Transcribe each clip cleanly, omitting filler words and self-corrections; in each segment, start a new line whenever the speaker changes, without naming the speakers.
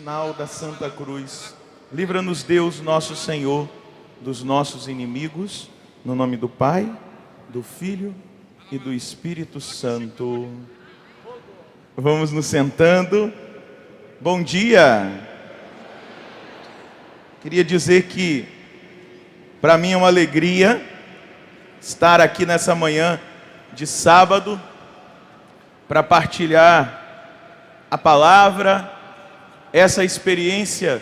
sinal da Santa Cruz, livra-nos Deus nosso Senhor dos nossos inimigos, no nome do Pai, do Filho e do Espírito Santo. Vamos nos sentando. Bom dia! Queria dizer que para mim é uma alegria estar aqui nessa manhã de sábado para partilhar a palavra, essa experiência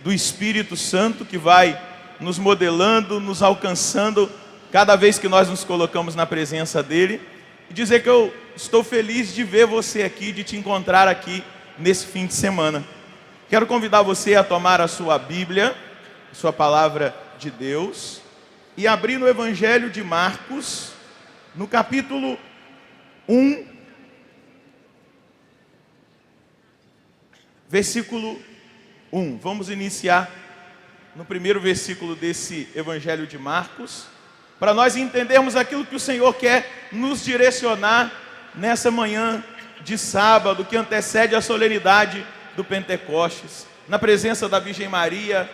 do Espírito Santo que vai nos modelando, nos alcançando cada vez que nós nos colocamos na presença dele, e dizer que eu estou feliz de ver você aqui, de te encontrar aqui nesse fim de semana. Quero convidar você a tomar a sua Bíblia, a sua palavra de Deus, e abrir no Evangelho de Marcos, no capítulo 1, versículo 1. Vamos iniciar no primeiro versículo desse Evangelho de Marcos, para nós entendermos aquilo que o Senhor quer nos direcionar nessa manhã de sábado, que antecede a solenidade do Pentecostes, na presença da Virgem Maria,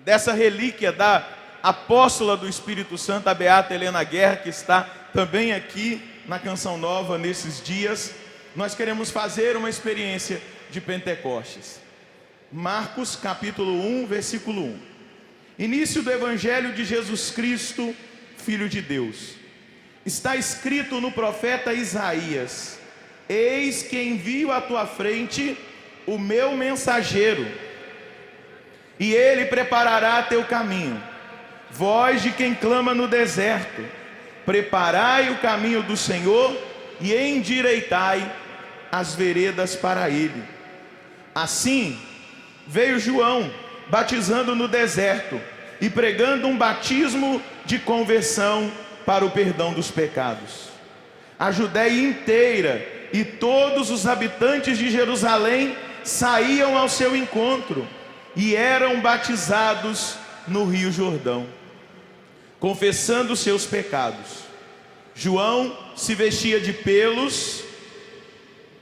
dessa relíquia da apóstola do Espírito Santo, a Beata Helena Guerra, que está também aqui na Canção Nova nesses dias. Nós queremos fazer uma experiência de Pentecostes. Marcos capítulo 1, versículo 1. Início do Evangelho de Jesus Cristo, Filho de Deus. Está escrito no profeta Isaías: eis que envio à tua frente o meu mensageiro, e ele preparará teu caminho. Voz de quem clama no deserto: preparai o caminho do Senhor e endireitai as veredas para ele. Assim veio João batizando no deserto e pregando um batismo de conversão para o perdão dos pecados. A Judéia inteira e todos os habitantes de Jerusalém saíam ao seu encontro e eram batizados no Rio Jordão, confessando seus pecados. João se vestia de pelos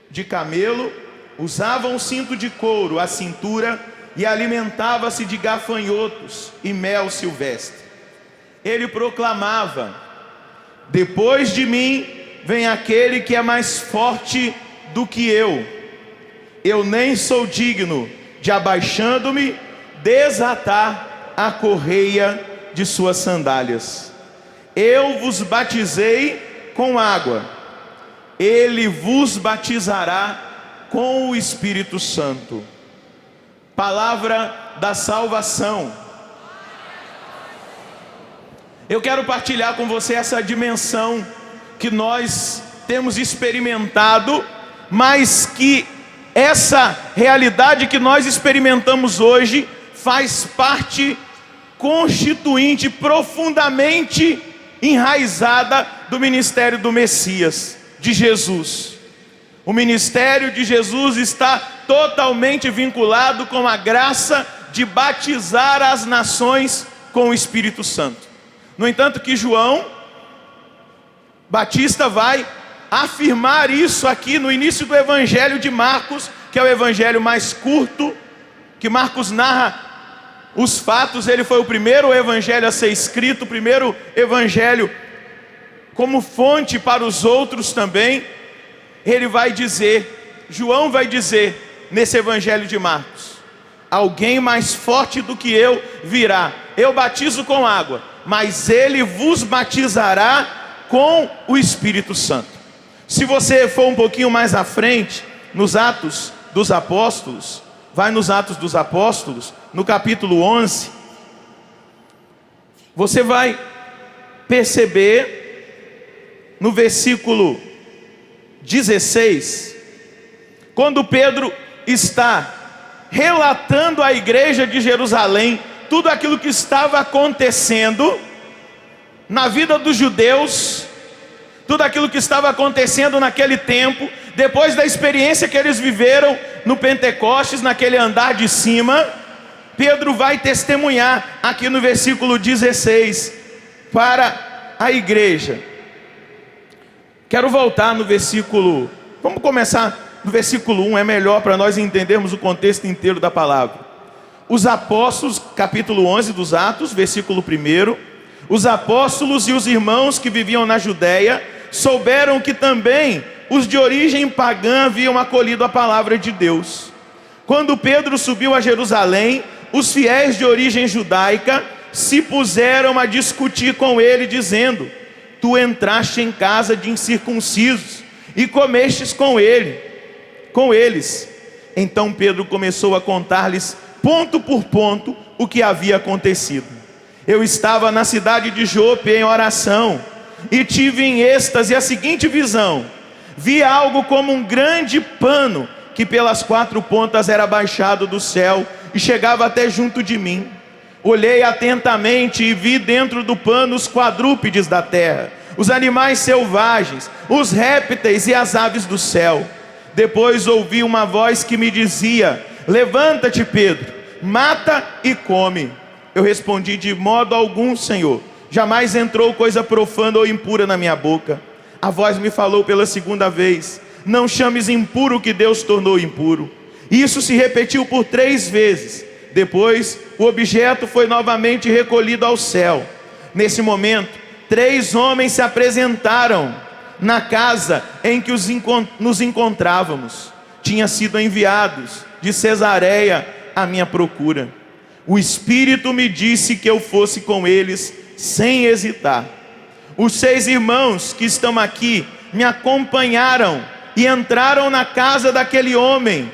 de camelo, usava um cinto de couro à cintura e alimentava-se de gafanhotos e mel silvestre. Ele proclamava: depois de mim vem aquele que é mais forte do que eu nem sou digno de, abaixando-me, desatar a correia de suas sandálias. Eu vos batizei com água, ele vos batizará com o Espírito Santo. Palavra da salvação. Eu quero partilhar com você essa dimensão que nós temos experimentado, mas que essa realidade que nós experimentamos hoje faz parte constituinte, profundamente enraizada do ministério do Messias, de Jesus. O ministério de Jesus está totalmente vinculado com a graça de batizar as nações com o Espírito Santo. No entanto, que João Batista vai afirmar isso aqui no início do Evangelho de Marcos, que é o evangelho mais curto, que Marcos narra os fatos. Ele foi o primeiro evangelho a ser escrito, o primeiro evangelho como fonte para os outros também. Ele vai dizer, João vai dizer nesse Evangelho de Marcos: alguém mais forte do que eu virá. Eu batizo com água, mas ele vos batizará com o Espírito Santo. Se você for um pouquinho mais à frente, nos Atos dos Apóstolos, vai nos Atos dos Apóstolos, no capítulo 11, você vai perceber no versículo 16, quando Pedro está relatando à igreja de Jerusalém tudo aquilo que estava acontecendo na vida dos judeus, tudo aquilo que estava acontecendo naquele tempo, depois da experiência que eles viveram no Pentecostes, naquele andar de cima. Pedro vai testemunhar aqui no versículo 16 para a igreja. Quero voltar no versículo, vamos começar no versículo 1 é melhor para nós entendermos o contexto inteiro da palavra. Os apóstolos, capítulo 11 dos Atos, versículo 1, os apóstolos e os irmãos que viviam na Judéia souberam que também os de origem pagã haviam acolhido a palavra de Deus. Quando Pedro subiu a Jerusalém, os fiéis de origem judaica se puseram a discutir com ele, dizendo: tu entraste em casa de incircuncisos e comestes com eles. Então Pedro começou a contar-lhes ponto por ponto o que havia acontecido. Eu estava na cidade de Jope em oração e tive em êxtase a seguinte visão: vi algo como um grande pano que pelas 4 pontas era baixado do céu e chegava até junto de mim. Olhei atentamente e vi dentro do pano os quadrúpedes da terra, os animais selvagens, os répteis e as aves do céu. Depois ouvi uma voz que me dizia: levanta-te, Pedro, mata e come. Eu respondi: de modo algum, Senhor, jamais entrou coisa profana ou impura na minha boca. A voz me falou pela segunda vez: não chames impuro o que Deus tornou impuro. Isso se repetiu por 3 vezes. Depois o objeto foi novamente recolhido ao céu. Nesse momento, 3 homens se apresentaram na casa em que nos encontrávamos. Tinham sido enviados de Cesareia à minha procura. O Espírito me disse que eu fosse com eles sem hesitar. Os 6 irmãos que estão aqui me acompanharam e entraram na casa daquele homem.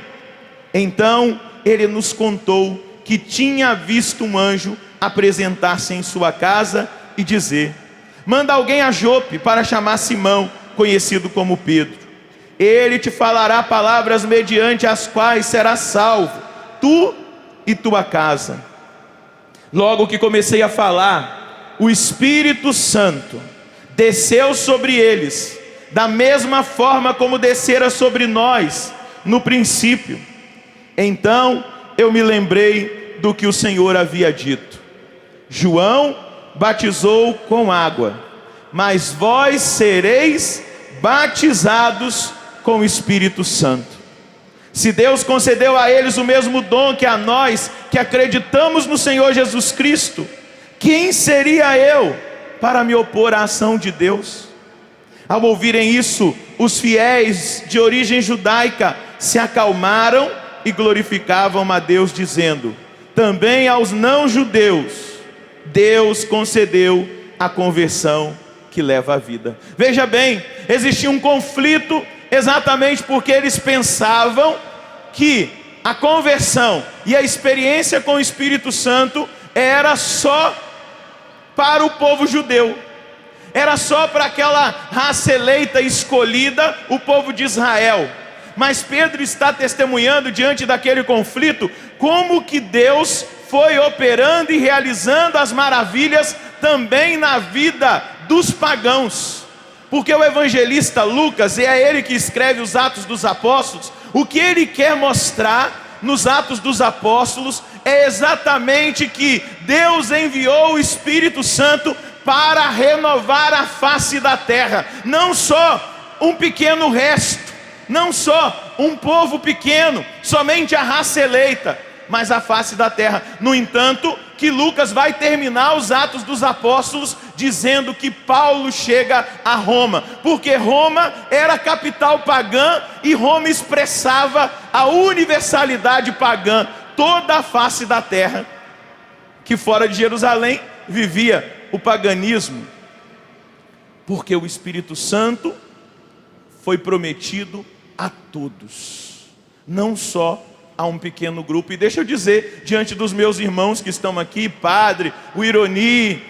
Então ele nos contou que tinha visto um anjo apresentar-se em sua casa e dizer: manda alguém a Jope para chamar Simão, conhecido como Pedro. Ele te falará palavras mediante as quais serás salvo, tu e tua casa. Logo que comecei a falar, o Espírito Santo desceu sobre eles, da mesma forma como descera sobre nós no princípio. Então eu me lembrei do que o Senhor havia dito: João batizou com água, mas vós sereis batizados com o Espírito Santo. Se Deus concedeu a eles o mesmo dom que a nós, que acreditamos no Senhor Jesus Cristo, quem seria eu para me opor à ação de Deus? Ao ouvirem isso, os fiéis de origem judaica se acalmaram e glorificavam a Deus, dizendo: também aos não-judeus Deus concedeu a conversão que leva à vida. Veja bem, existia um conflito exatamente porque eles pensavam que a conversão e a experiência com o Espírito Santo era só para o povo judeu, era só para aquela raça eleita escolhida, o povo de Israel. Mas Pedro está testemunhando diante daquele conflito como que Deus foi operando e realizando as maravilhas também na vida dos pagãos. Porque o evangelista Lucas, e é ele que escreve os Atos dos Apóstolos, o que ele quer mostrar nos Atos dos Apóstolos é exatamente que Deus enviou o Espírito Santo para renovar a face da terra. Não só um pequeno resto, não só um povo pequeno, somente a raça eleita, mas a face da terra. No entanto, que Lucas vai terminar os Atos dos Apóstolos dizendo que Paulo chega a Roma, porque Roma era a capital pagã e Roma expressava a universalidade pagã. Toda a face da terra, que fora de Jerusalém, vivia o paganismo, porque o Espírito Santo foi prometido a todos, não só a um pequeno grupo. E deixa eu dizer, diante dos meus irmãos que estão aqui, Padre, o Ironi,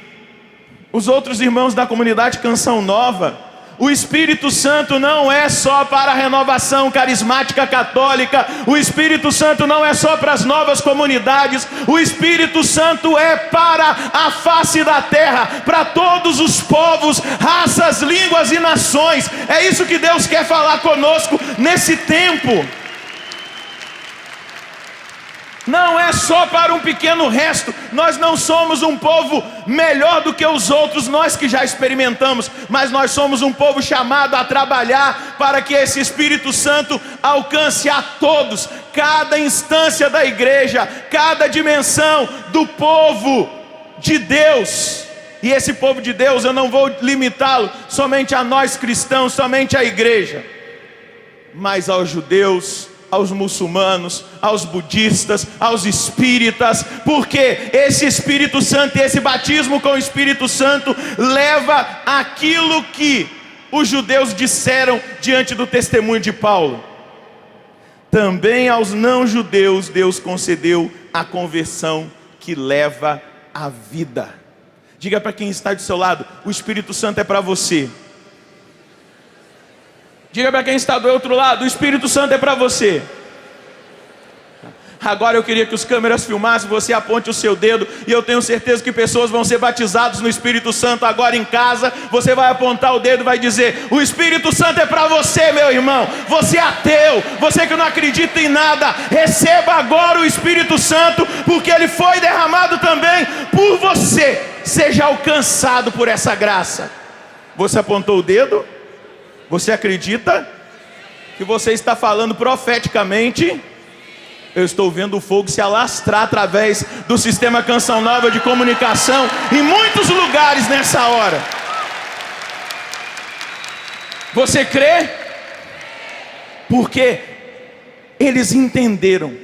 os outros irmãos da comunidade Canção Nova, o Espírito Santo não é só para a renovação carismática católica, o Espírito Santo não é só para as novas comunidades, o Espírito Santo é para a face da terra, para todos os povos, raças, línguas e nações. É isso que Deus quer falar conosco nesse tempo. Não é só para um pequeno resto. Nós não somos um povo melhor do que os outros, nós que já experimentamos, mas nós somos um povo chamado a trabalhar para que esse Espírito Santo alcance a todos, cada instância da igreja, cada dimensão do povo de Deus. E esse povo de Deus, eu não vou limitá-lo somente a nós cristãos, somente à igreja, mas aos judeus, aos muçulmanos, aos budistas, aos espíritas, porque esse Espírito Santo e esse batismo com o Espírito Santo leva aquilo que os judeus disseram diante do testemunho de Paulo. Também aos não-judeus Deus concedeu a conversão que leva à vida. Diga para quem está do seu lado: o Espírito Santo é para você. Diga para quem está do outro lado: o Espírito Santo é para você. Agora eu queria que os câmeras filmassem, você aponte o seu dedo, e eu tenho certeza que pessoas vão ser batizadas no Espírito Santo agora em casa. Você vai apontar o dedo e vai dizer: o Espírito Santo é para você, meu irmão. Você é ateu, você que não acredita em nada, receba agora o Espírito Santo, porque ele foi derramado também por você. Seja alcançado por essa graça. Você apontou o dedo? Você acredita que você está falando profeticamente? Eu estou vendo o fogo se alastrar através do sistema Canção Nova de comunicação em muitos lugares nessa hora. Você crê? Porque eles entenderam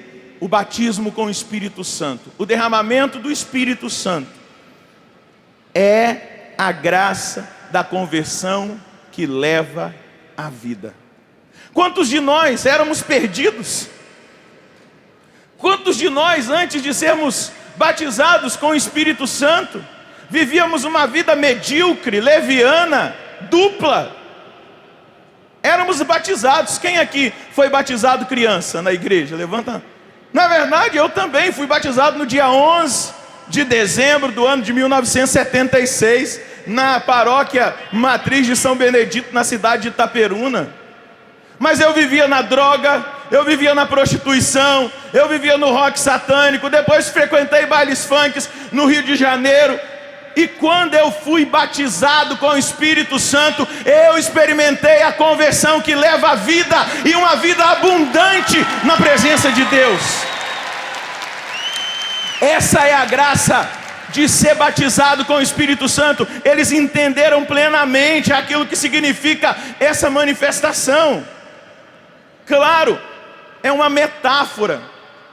o batismo com o Espírito Santo. O derramamento do Espírito Santo é a graça da conversão que leva à vida. Quantos de nós éramos perdidos? Quantos de nós, antes de sermos batizados com o Espírito Santo, vivíamos uma vida medíocre, leviana, dupla? Éramos batizados. Quem aqui foi batizado criança na igreja? Levanta. Na verdade, eu também fui batizado no dia 11 de dezembro do ano de 1976, na paróquia Matriz de São Benedito, na cidade de Itaperuna. Mas eu vivia na droga, eu vivia na prostituição, eu vivia no rock satânico. Depois frequentei bailes funks no Rio de Janeiro. E quando eu fui batizado com o Espírito Santo, eu experimentei a conversão que leva à vida, e uma vida abundante na presença de Deus. Essa é a graça de ser batizado com o Espírito Santo. Eles entenderam plenamente aquilo que significa essa manifestação. Claro, é uma metáfora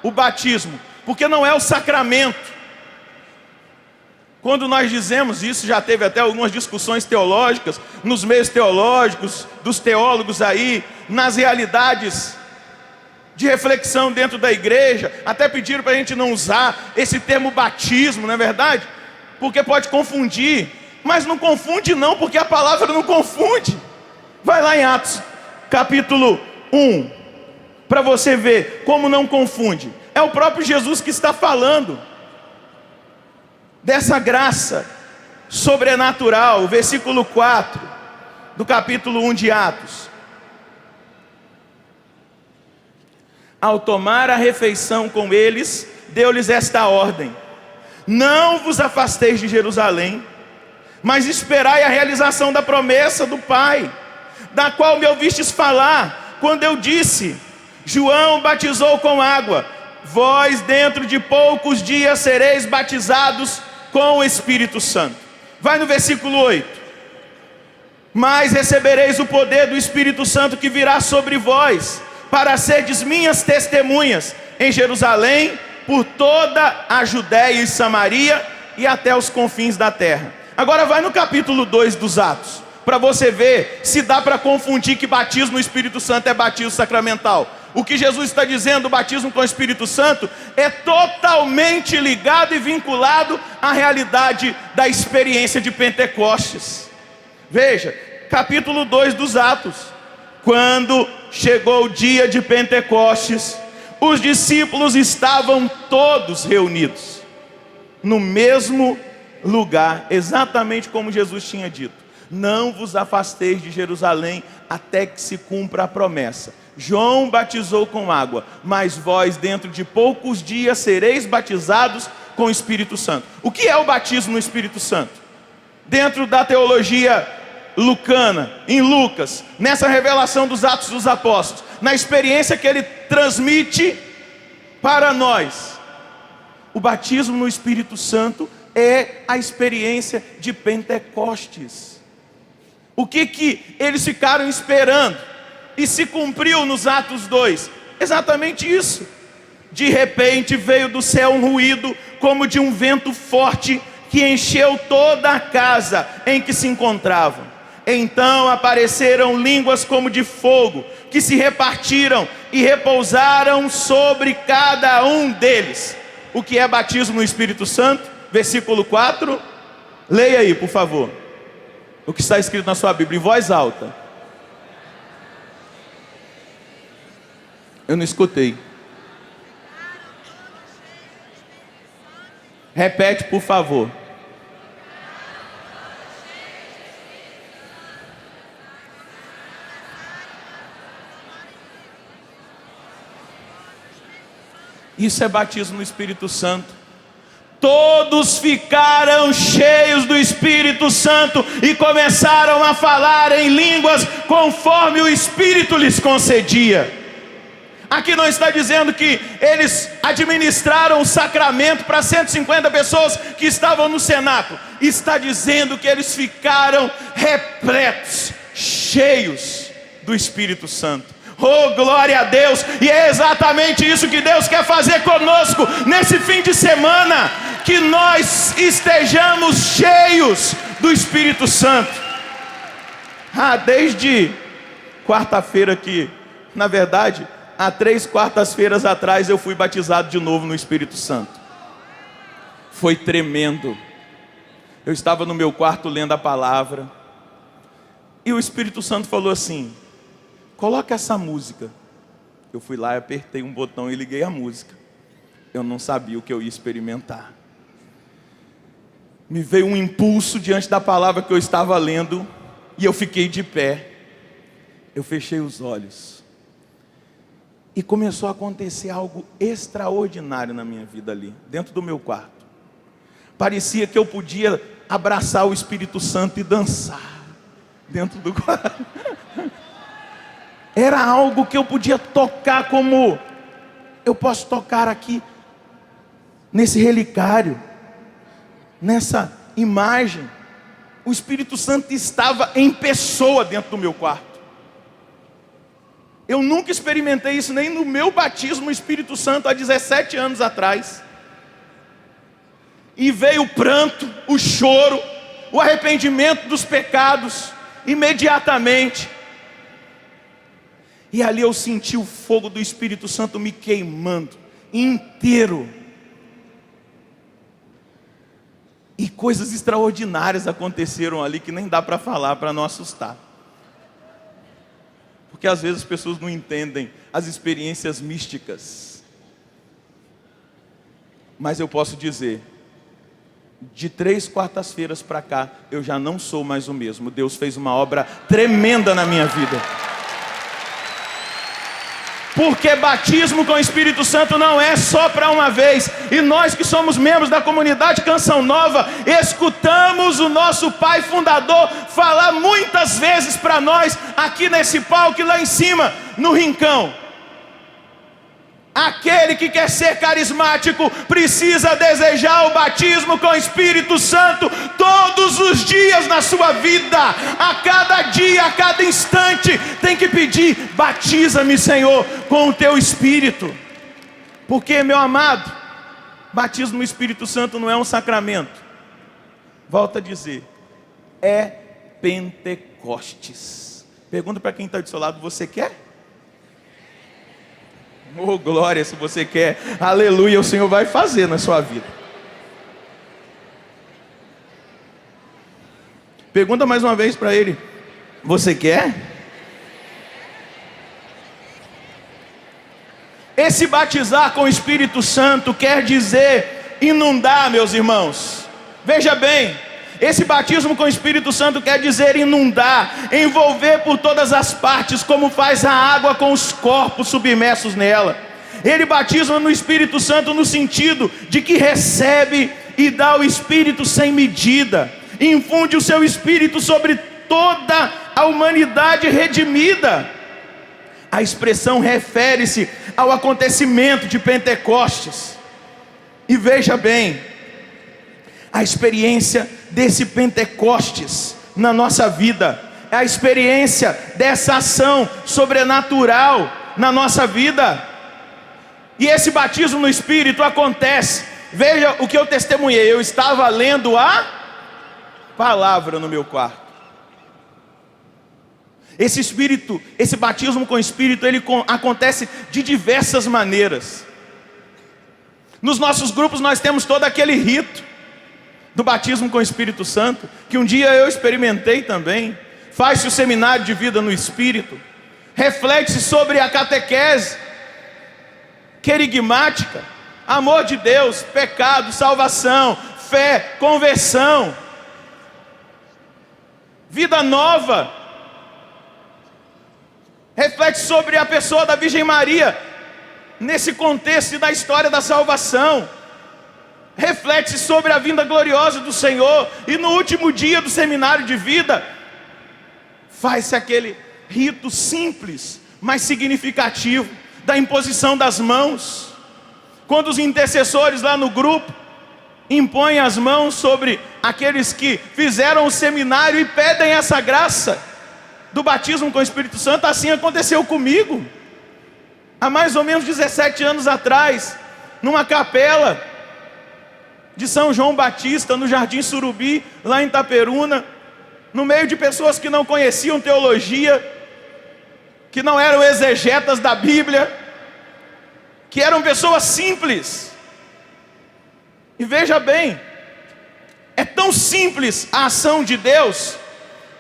o batismo, porque não é o sacramento. Quando nós dizemos isso, já teve até algumas discussões teológicas, nos meios teológicos, dos teólogos aí, nas realidades de reflexão dentro da igreja, até pediram para a gente não usar esse termo batismo, não é verdade? Porque pode confundir, mas não confunde não, porque a palavra não confunde. Vai lá em Atos, capítulo 1, para você ver como não confunde. É o próprio Jesus que está falando dessa graça sobrenatural, o versículo 4 do capítulo 1 de Atos. Ao tomar a refeição com eles, deu-lhes esta ordem: não vos afasteis de Jerusalém, mas esperai a realização da promessa do Pai, da qual me ouvistes falar, quando eu disse: João batizou com água, vós dentro de poucos dias sereis batizados com o Espírito Santo. Vai no versículo 8. Mas recebereis o poder do Espírito Santo que virá sobre vós, para serdes minhas testemunhas em Jerusalém, por toda a Judéia e Samaria e até os confins da terra. Agora vai no capítulo 2 dos Atos, para você ver se dá para confundir que batismo no Espírito Santo é batismo sacramental. O que Jesus está dizendo, o batismo com o Espírito Santo, é totalmente ligado e vinculado à realidade da experiência de Pentecostes. Veja, capítulo 2 dos Atos. Quando chegou o dia de Pentecostes, os discípulos estavam todos reunidos no mesmo lugar, exatamente como Jesus tinha dito: não vos afasteis de Jerusalém até que se cumpra a promessa. João batizou com água, mas vós dentro de poucos dias sereis batizados com o Espírito Santo. O que é o batismo no Espírito Santo? Dentro da teologia lucana, em Lucas, nessa revelação dos Atos dos Apóstolos, na experiência que ele transmite para nós, o batismo no Espírito Santo é a experiência de Pentecostes. O que eles ficaram esperando e se cumpriu nos Atos 2? Exatamente isso. De repente veio do céu um ruído como de um vento forte que encheu toda a casa em que se encontravam. Então apareceram línguas como de fogo, que se repartiram e repousaram sobre cada um deles. O que é batismo no Espírito Santo? Versículo 4. Leia aí, por favor. O que está escrito na sua Bíblia, em voz alta. Eu não escutei. Repete, por favor. Isso é batismo no Espírito Santo. Todos ficaram cheios do Espírito Santo e começaram a falar em línguas conforme o Espírito lhes concedia. Aqui não está dizendo que eles administraram o sacramento para 150 pessoas que estavam no cenáculo. Está dizendo que eles ficaram repletos, cheios do Espírito Santo. Oh, glória a Deus! E é exatamente isso que Deus quer fazer conosco nesse fim de semana. Que nós estejamos cheios do Espírito Santo. Desde quarta-feira que, na verdade, há 3 quartas-feiras atrás eu fui batizado de novo no Espírito Santo. Foi tremendo. Eu estava no meu quarto lendo a palavra e o Espírito Santo falou assim: coloca essa música. Eu fui lá, apertei um botão e liguei a música. Eu não sabia o que eu ia experimentar. Me veio um impulso diante da palavra que eu estava lendo e eu fiquei de pé. Eu fechei os olhos e começou a acontecer algo extraordinário na minha vida ali, dentro do meu quarto. Parecia que eu podia abraçar o Espírito Santo e dançar dentro do quarto. Era algo que eu podia tocar como eu posso tocar aqui, nesse relicário, nessa imagem. O Espírito Santo estava em pessoa dentro do meu quarto. Eu nunca experimentei isso nem no meu batismo no Espírito Santo há 17 anos atrás. E veio o pranto, o choro, o arrependimento dos pecados, imediatamente. E ali eu senti o fogo do Espírito Santo me queimando inteiro. E coisas extraordinárias aconteceram ali que nem dá para falar, para não assustar. Porque às vezes as pessoas não entendem as experiências místicas. Mas eu posso dizer, de 3 quartas-feiras para cá, eu já não sou mais o mesmo. Deus fez uma obra tremenda na minha vida. Porque batismo com o Espírito Santo não é só para uma vez. E nós que somos membros da comunidade Canção Nova, escutamos o nosso pai fundador falar muitas vezes para nós, aqui nesse palco e lá em cima, no rincão. Aquele que quer ser carismático precisa desejar o batismo com o Espírito Santo todos os dias na sua vida. A cada dia, a cada instante, tem que pedir: batiza-me, Senhor, com o teu Espírito. Porque, meu amado, batismo no Espírito Santo não é um sacramento. Volto a dizer, é Pentecostes. Pergunta para quem está do seu lado: você quer? Oh, glória, se você quer, aleluia, o Senhor vai fazer na sua vida. Pergunta mais uma vez para ele: você quer? Esse batizar com o Espírito Santo quer dizer inundar, meus irmãos. Veja bem, Esse batismo com o Espírito Santo quer dizer inundar, envolver por todas as partes, como faz a água com os corpos submersos nela. Ele batiza no Espírito Santo no sentido de que recebe e dá o Espírito sem medida, infunde o seu Espírito sobre toda a humanidade redimida. A expressão refere-se ao acontecimento de Pentecostes. E veja bem, a experiência desse Pentecostes na nossa vida, é a experiência dessa ação sobrenatural na nossa vida. E esse batismo no Espírito acontece, veja o que eu testemunhei, eu estava lendo a palavra no meu quarto. Esse Espírito, esse batismo com o Espírito, ele acontece de diversas maneiras. Nos nossos grupos nós temos todo aquele rito do batismo com o Espírito Santo, que um dia eu experimentei também. Faz-se o seminário de vida no Espírito, reflete-se sobre a catequese querigmática, amor de Deus, pecado, salvação, fé, conversão, vida nova. Reflete sobre a pessoa da Virgem Maria, nesse contexto da história da salvação. Reflete sobre a vinda gloriosa do Senhor. E no último dia do seminário de vida, faz-se aquele rito simples, mas significativo, da imposição das mãos. Quando os intercessores lá no grupo impõem as mãos sobre aqueles que fizeram o seminário e pedem essa graça do batismo com o Espírito Santo. Assim aconteceu comigo, há mais ou menos 17 anos atrás, numa capela de São João Batista, no Jardim Surubi, lá em Itaperuna, no meio de pessoas que não conheciam teologia, que não eram exegetas da Bíblia, que eram pessoas simples. E veja bem, é tão simples a ação de Deus,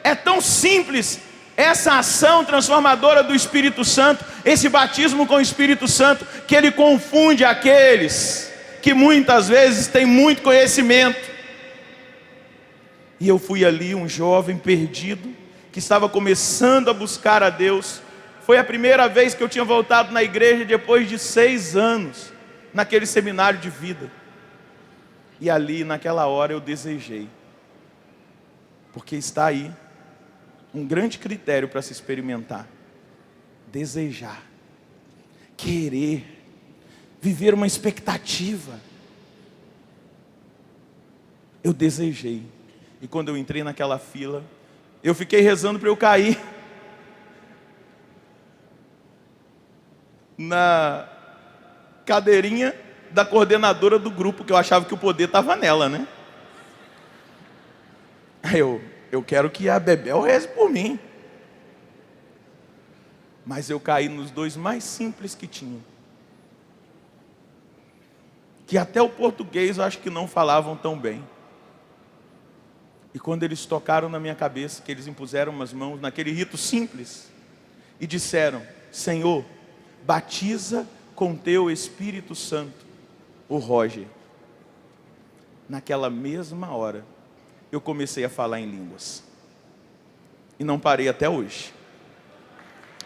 é tão simples essa ação transformadora do Espírito Santo, esse batismo com o Espírito Santo, que ele confunde aqueles que muitas vezes têm muito conhecimento. E eu fui ali um jovem perdido, que estava começando a buscar a Deus. Foi a primeira vez que eu tinha voltado na igreja depois de 6 anos, naquele seminário de vida. E ali naquela hora eu desejei, porque está aí um grande critério para se experimentar: desejar, querer, viver uma expectativa. Eu desejei, e quando eu entrei naquela fila, eu fiquei rezando para eu cair na cadeirinha da coordenadora do grupo, que eu achava que o poder estava nela, né? Aí eu quero que a Bebel reze por mim. Mas eu caí nos dois mais simples que tinham, que até o português eu acho que não falavam tão bem. E quando eles tocaram na minha cabeça, que eles impuseram as mãos naquele rito simples e disseram: Senhor, batiza com teu Espírito Santo o Roger. Naquela mesma hora eu comecei a falar em línguas, e não parei até hoje,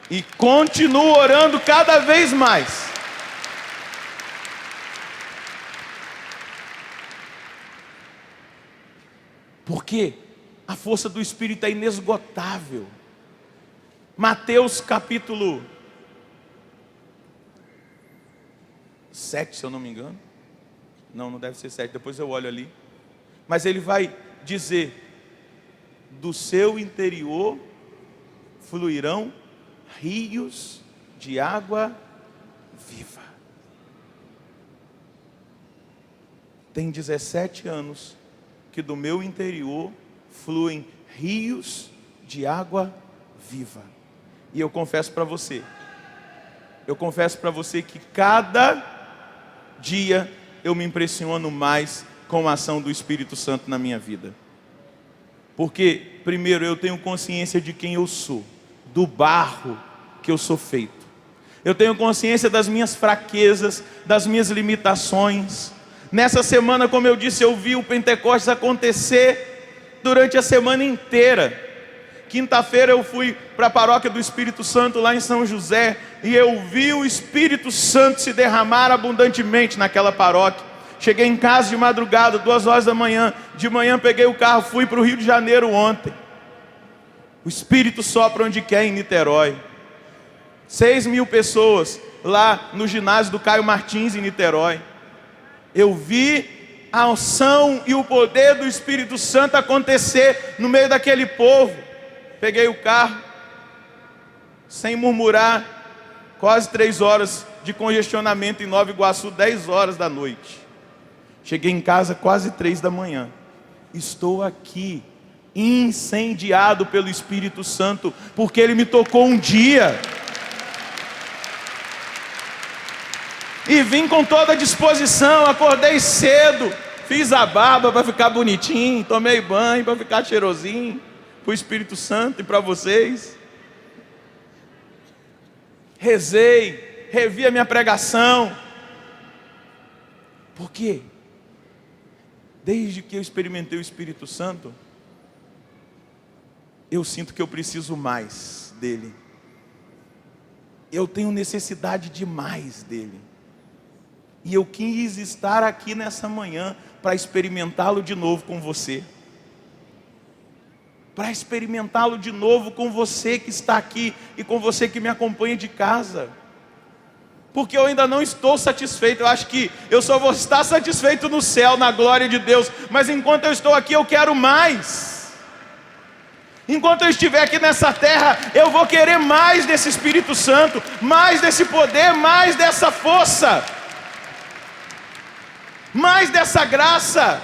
e continuo orando cada vez mais. Porque a força do Espírito é inesgotável. Mateus capítulo 7, se eu não me engano. Não deve ser 7, depois eu olho ali. Mas ele vai dizer: do seu interior fluirão rios de água viva. Tem 17 anos que do meu interior fluem rios de água viva. E eu confesso para você que cada dia eu me impressiono mais com a ação do Espírito Santo na minha vida. Porque, primeiro, eu tenho consciência de quem eu sou, do barro que eu sou feito. Eu tenho consciência das minhas fraquezas, das minhas limitações. Nessa semana, como eu disse, eu vi o Pentecostes acontecer, durante a semana inteira. Quinta-feira eu fui para a paróquia do Espírito Santo lá em São José, e eu vi o Espírito Santo se derramar abundantemente naquela paróquia. Cheguei em casa de madrugada, 2 horas da manhã. De manhã peguei o carro, fui para o Rio de Janeiro ontem. O Espírito sopra onde quer em Niterói. 6.000 pessoas lá no ginásio do Caio Martins em Niterói. Eu vi a unção e o poder do Espírito Santo acontecer no meio daquele povo. Peguei o carro, sem murmurar, quase 3 horas de congestionamento em Nova Iguaçu, 10 horas da noite. Cheguei em casa quase 3 da manhã. Estou aqui, incendiado pelo Espírito Santo, porque Ele me tocou um dia. E vim com toda a disposição, acordei cedo, fiz a barba para ficar bonitinho, tomei banho para ficar cheirosinho, para o Espírito Santo e para vocês. Rezei, revi a minha pregação. Por quê? Desde que eu experimentei o Espírito Santo, eu sinto que eu preciso mais dele. Eu tenho necessidade de mais dele. E eu quis estar aqui nessa manhã para experimentá-lo de novo com você. Para experimentá-lo de novo com você que está aqui e com você que me acompanha de casa. Porque eu ainda não estou satisfeito. Eu acho que eu só vou estar satisfeito no céu, na glória de Deus. Mas enquanto eu estou aqui, eu quero mais. Enquanto eu estiver aqui nessa terra, eu vou querer mais desse Espírito Santo, mais desse poder, mais dessa força, mais dessa graça,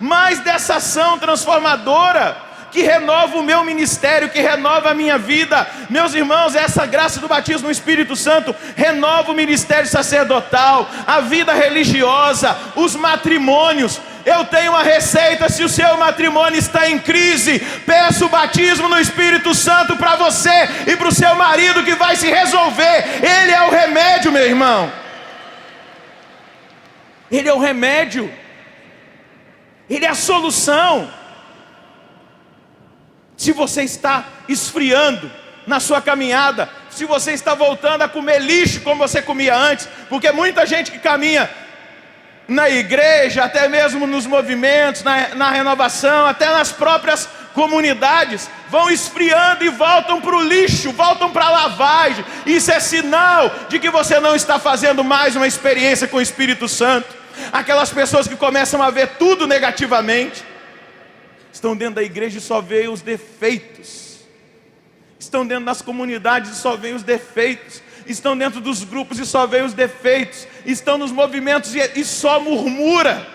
mais dessa ação transformadora, que renova o meu ministério, que renova a minha vida. Meus irmãos, essa graça do batismo no Espírito Santo renova o ministério sacerdotal, a vida religiosa, os matrimônios. Eu tenho uma receita: se o seu matrimônio está em crise, peça o batismo no Espírito Santo para você e para o seu marido, que vai se resolver. Ele é o remédio, meu irmão. Ele é o remédio. Ele é a solução. Se você está esfriando na sua caminhada, se você está voltando a comer lixo como você comia antes, porque muita gente que caminha na igreja, até mesmo nos movimentos, na renovação, até nas próprias comunidades, vão esfriando e voltam para o lixo, voltam para a lavagem. Isso é sinal de que você não está fazendo mais uma experiência com o Espírito Santo. Aquelas pessoas que começam a ver tudo negativamente, estão dentro da igreja e só veem os defeitos. Estão dentro das comunidades e só veem os defeitos. Estão dentro dos grupos e só veem os defeitos. Estão nos movimentos e só murmura.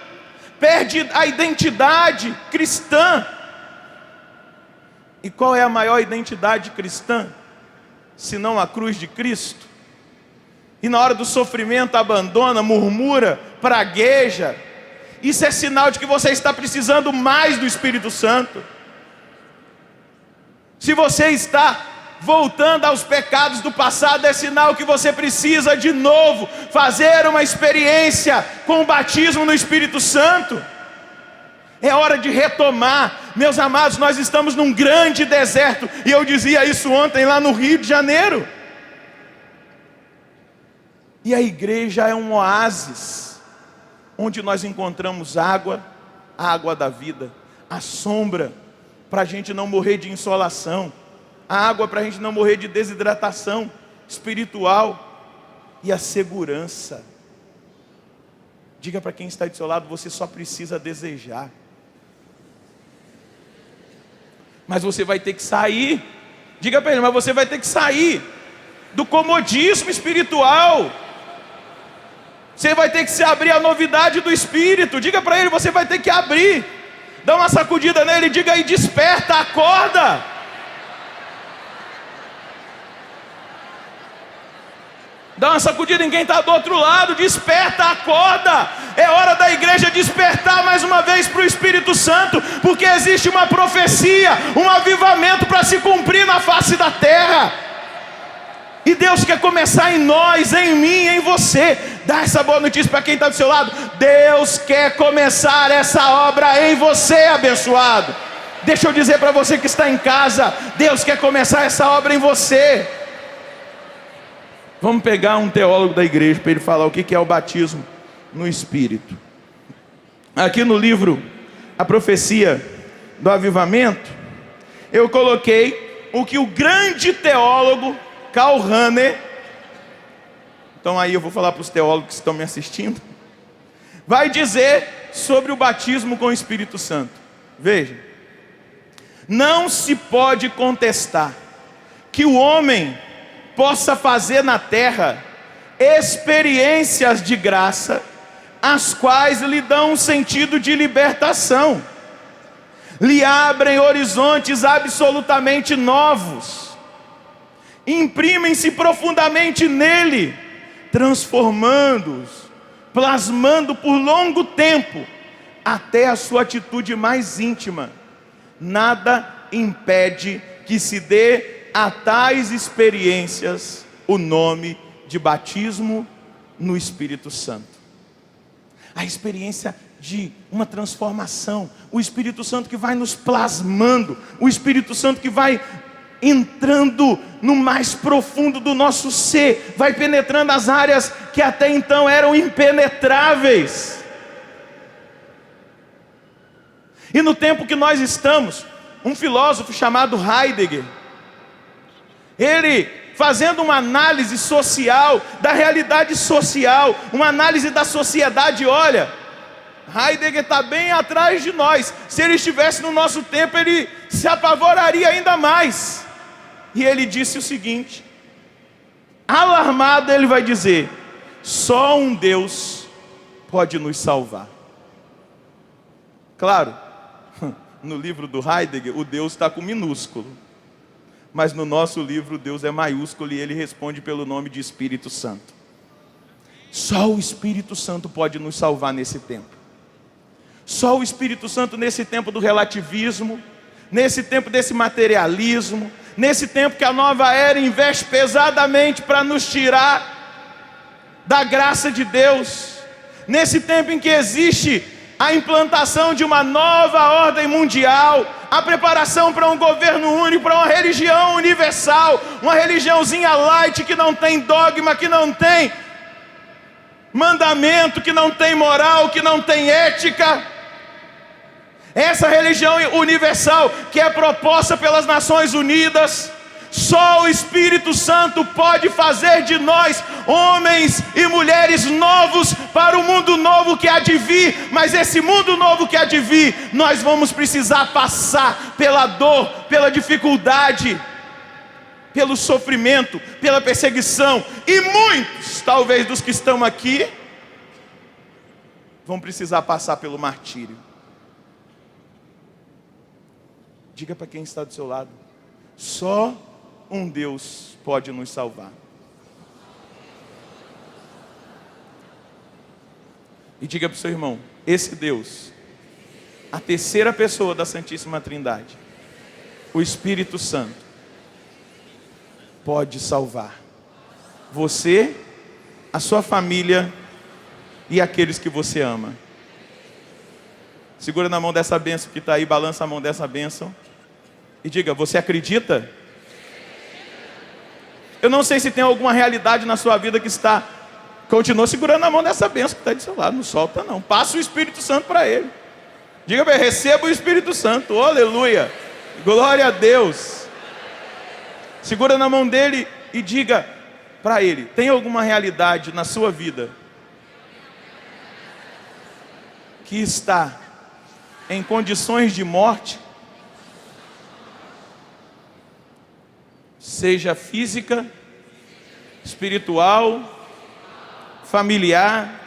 Perde a identidade cristã. E qual é a maior identidade cristã? Senão a cruz de Cristo. E na hora do sofrimento abandona, murmura, pragueja. Isso é sinal de que você está precisando mais do Espírito Santo. Se você está voltando aos pecados do passado, é sinal que você precisa de novo fazer uma experiência com o batismo no Espírito Santo. É hora de retomar. Meus amados, nós estamos num grande deserto, e eu dizia isso ontem lá no Rio de Janeiro. E a igreja é um oásis, onde nós encontramos água, a água da vida, a sombra, para a gente não morrer de insolação, a água para a gente não morrer de desidratação espiritual, e a segurança. Diga para quem está do seu lado: você só precisa desejar. Mas você vai ter que sair. Diga para ele: mas você vai ter que sair do comodismo espiritual. Você vai ter que se abrir à novidade do Espírito. Diga para ele: você vai ter que abrir. Dá uma sacudida nele e diga aí: desperta, acorda. Dá uma sacudida em quem está do outro lado: desperta, acorda. É hora da igreja despertar mais uma vez para o Espírito Santo, porque existe uma profecia, um avivamento para se cumprir na face da terra. E Deus quer começar em nós, em mim, em você. Dá essa boa notícia para quem está do seu lado: Deus quer começar essa obra em você, abençoado. Deixa eu dizer para você que está em casa, Deus quer começar essa obra em você. Vamos pegar um teólogo da igreja para ele falar o que é o batismo no Espírito. Aqui no livro A Profecia do Avivamento, eu coloquei o que o grande teólogo Karl Rahner, então aí eu vou falar para os teólogos que estão me assistindo, vai dizer sobre o batismo com o Espírito Santo. Veja, não se pode contestar que o homem possa fazer na terra experiências de graça, as quais lhe dão um sentido de libertação, lhe abrem horizontes absolutamente novos, imprimem-se profundamente nele, transformando-os, plasmando por longo tempo, até a sua atitude mais íntima. Nada impede que se dê a tais experiências o nome de batismo no Espírito Santo. A experiência de uma transformação, o Espírito Santo que vai nos plasmando, o Espírito Santo que vai entrando no mais profundo do nosso ser, vai penetrando as áreas que até então eram impenetráveis. E no tempo que nós estamos, um filósofo chamado Heidegger, ele fazendo uma análise social, da realidade social, uma análise da sociedade, olha, Heidegger está bem atrás de nós. Se ele estivesse no nosso tempo, ele se apavoraria ainda mais. E ele disse o seguinte, alarmado ele vai dizer, só um Deus pode nos salvar. Claro, no livro do Heidegger, o Deus está com minúsculo. Mas no nosso livro, Deus é maiúsculo e ele responde pelo nome de Espírito Santo. Só o Espírito Santo pode nos salvar nesse tempo. Só o Espírito Santo nesse tempo do relativismo, nesse tempo desse materialismo, nesse tempo que a nova era investe pesadamente para nos tirar da graça de Deus, nesse tempo em que existe a implantação de uma nova ordem mundial, a preparação para um governo único, para uma religião universal, uma religiãozinha light que não tem dogma, que não tem mandamento, que não tem moral, que não tem ética. Essa religião universal que é proposta pelas Nações Unidas, só o Espírito Santo pode fazer de nós homens e mulheres novos para o mundo novo que há de vir. Mas esse mundo novo que há de vir, nós vamos precisar passar pela dor, pela dificuldade, pelo sofrimento, pela perseguição. E muitos, talvez dos que estão aqui, vão precisar passar pelo martírio. Diga para quem está do seu lado, só um Deus pode nos salvar. E diga para o seu irmão, esse Deus, a terceira pessoa da Santíssima Trindade, o Espírito Santo, pode salvar você, a sua família e aqueles que você ama. Segura na mão dessa bênção que está aí, balança a mão dessa bênção e diga, você acredita? Eu não sei se tem alguma realidade na sua vida que está, continua segurando a mão dessa bênção que está do seu lado, não solta não, passa o Espírito Santo para ele. Diga para ele, receba o Espírito Santo, oh, aleluia, glória a Deus. Segura na mão dele e diga para ele, tem alguma realidade na sua vida que está em condições de morte, seja física, espiritual, familiar,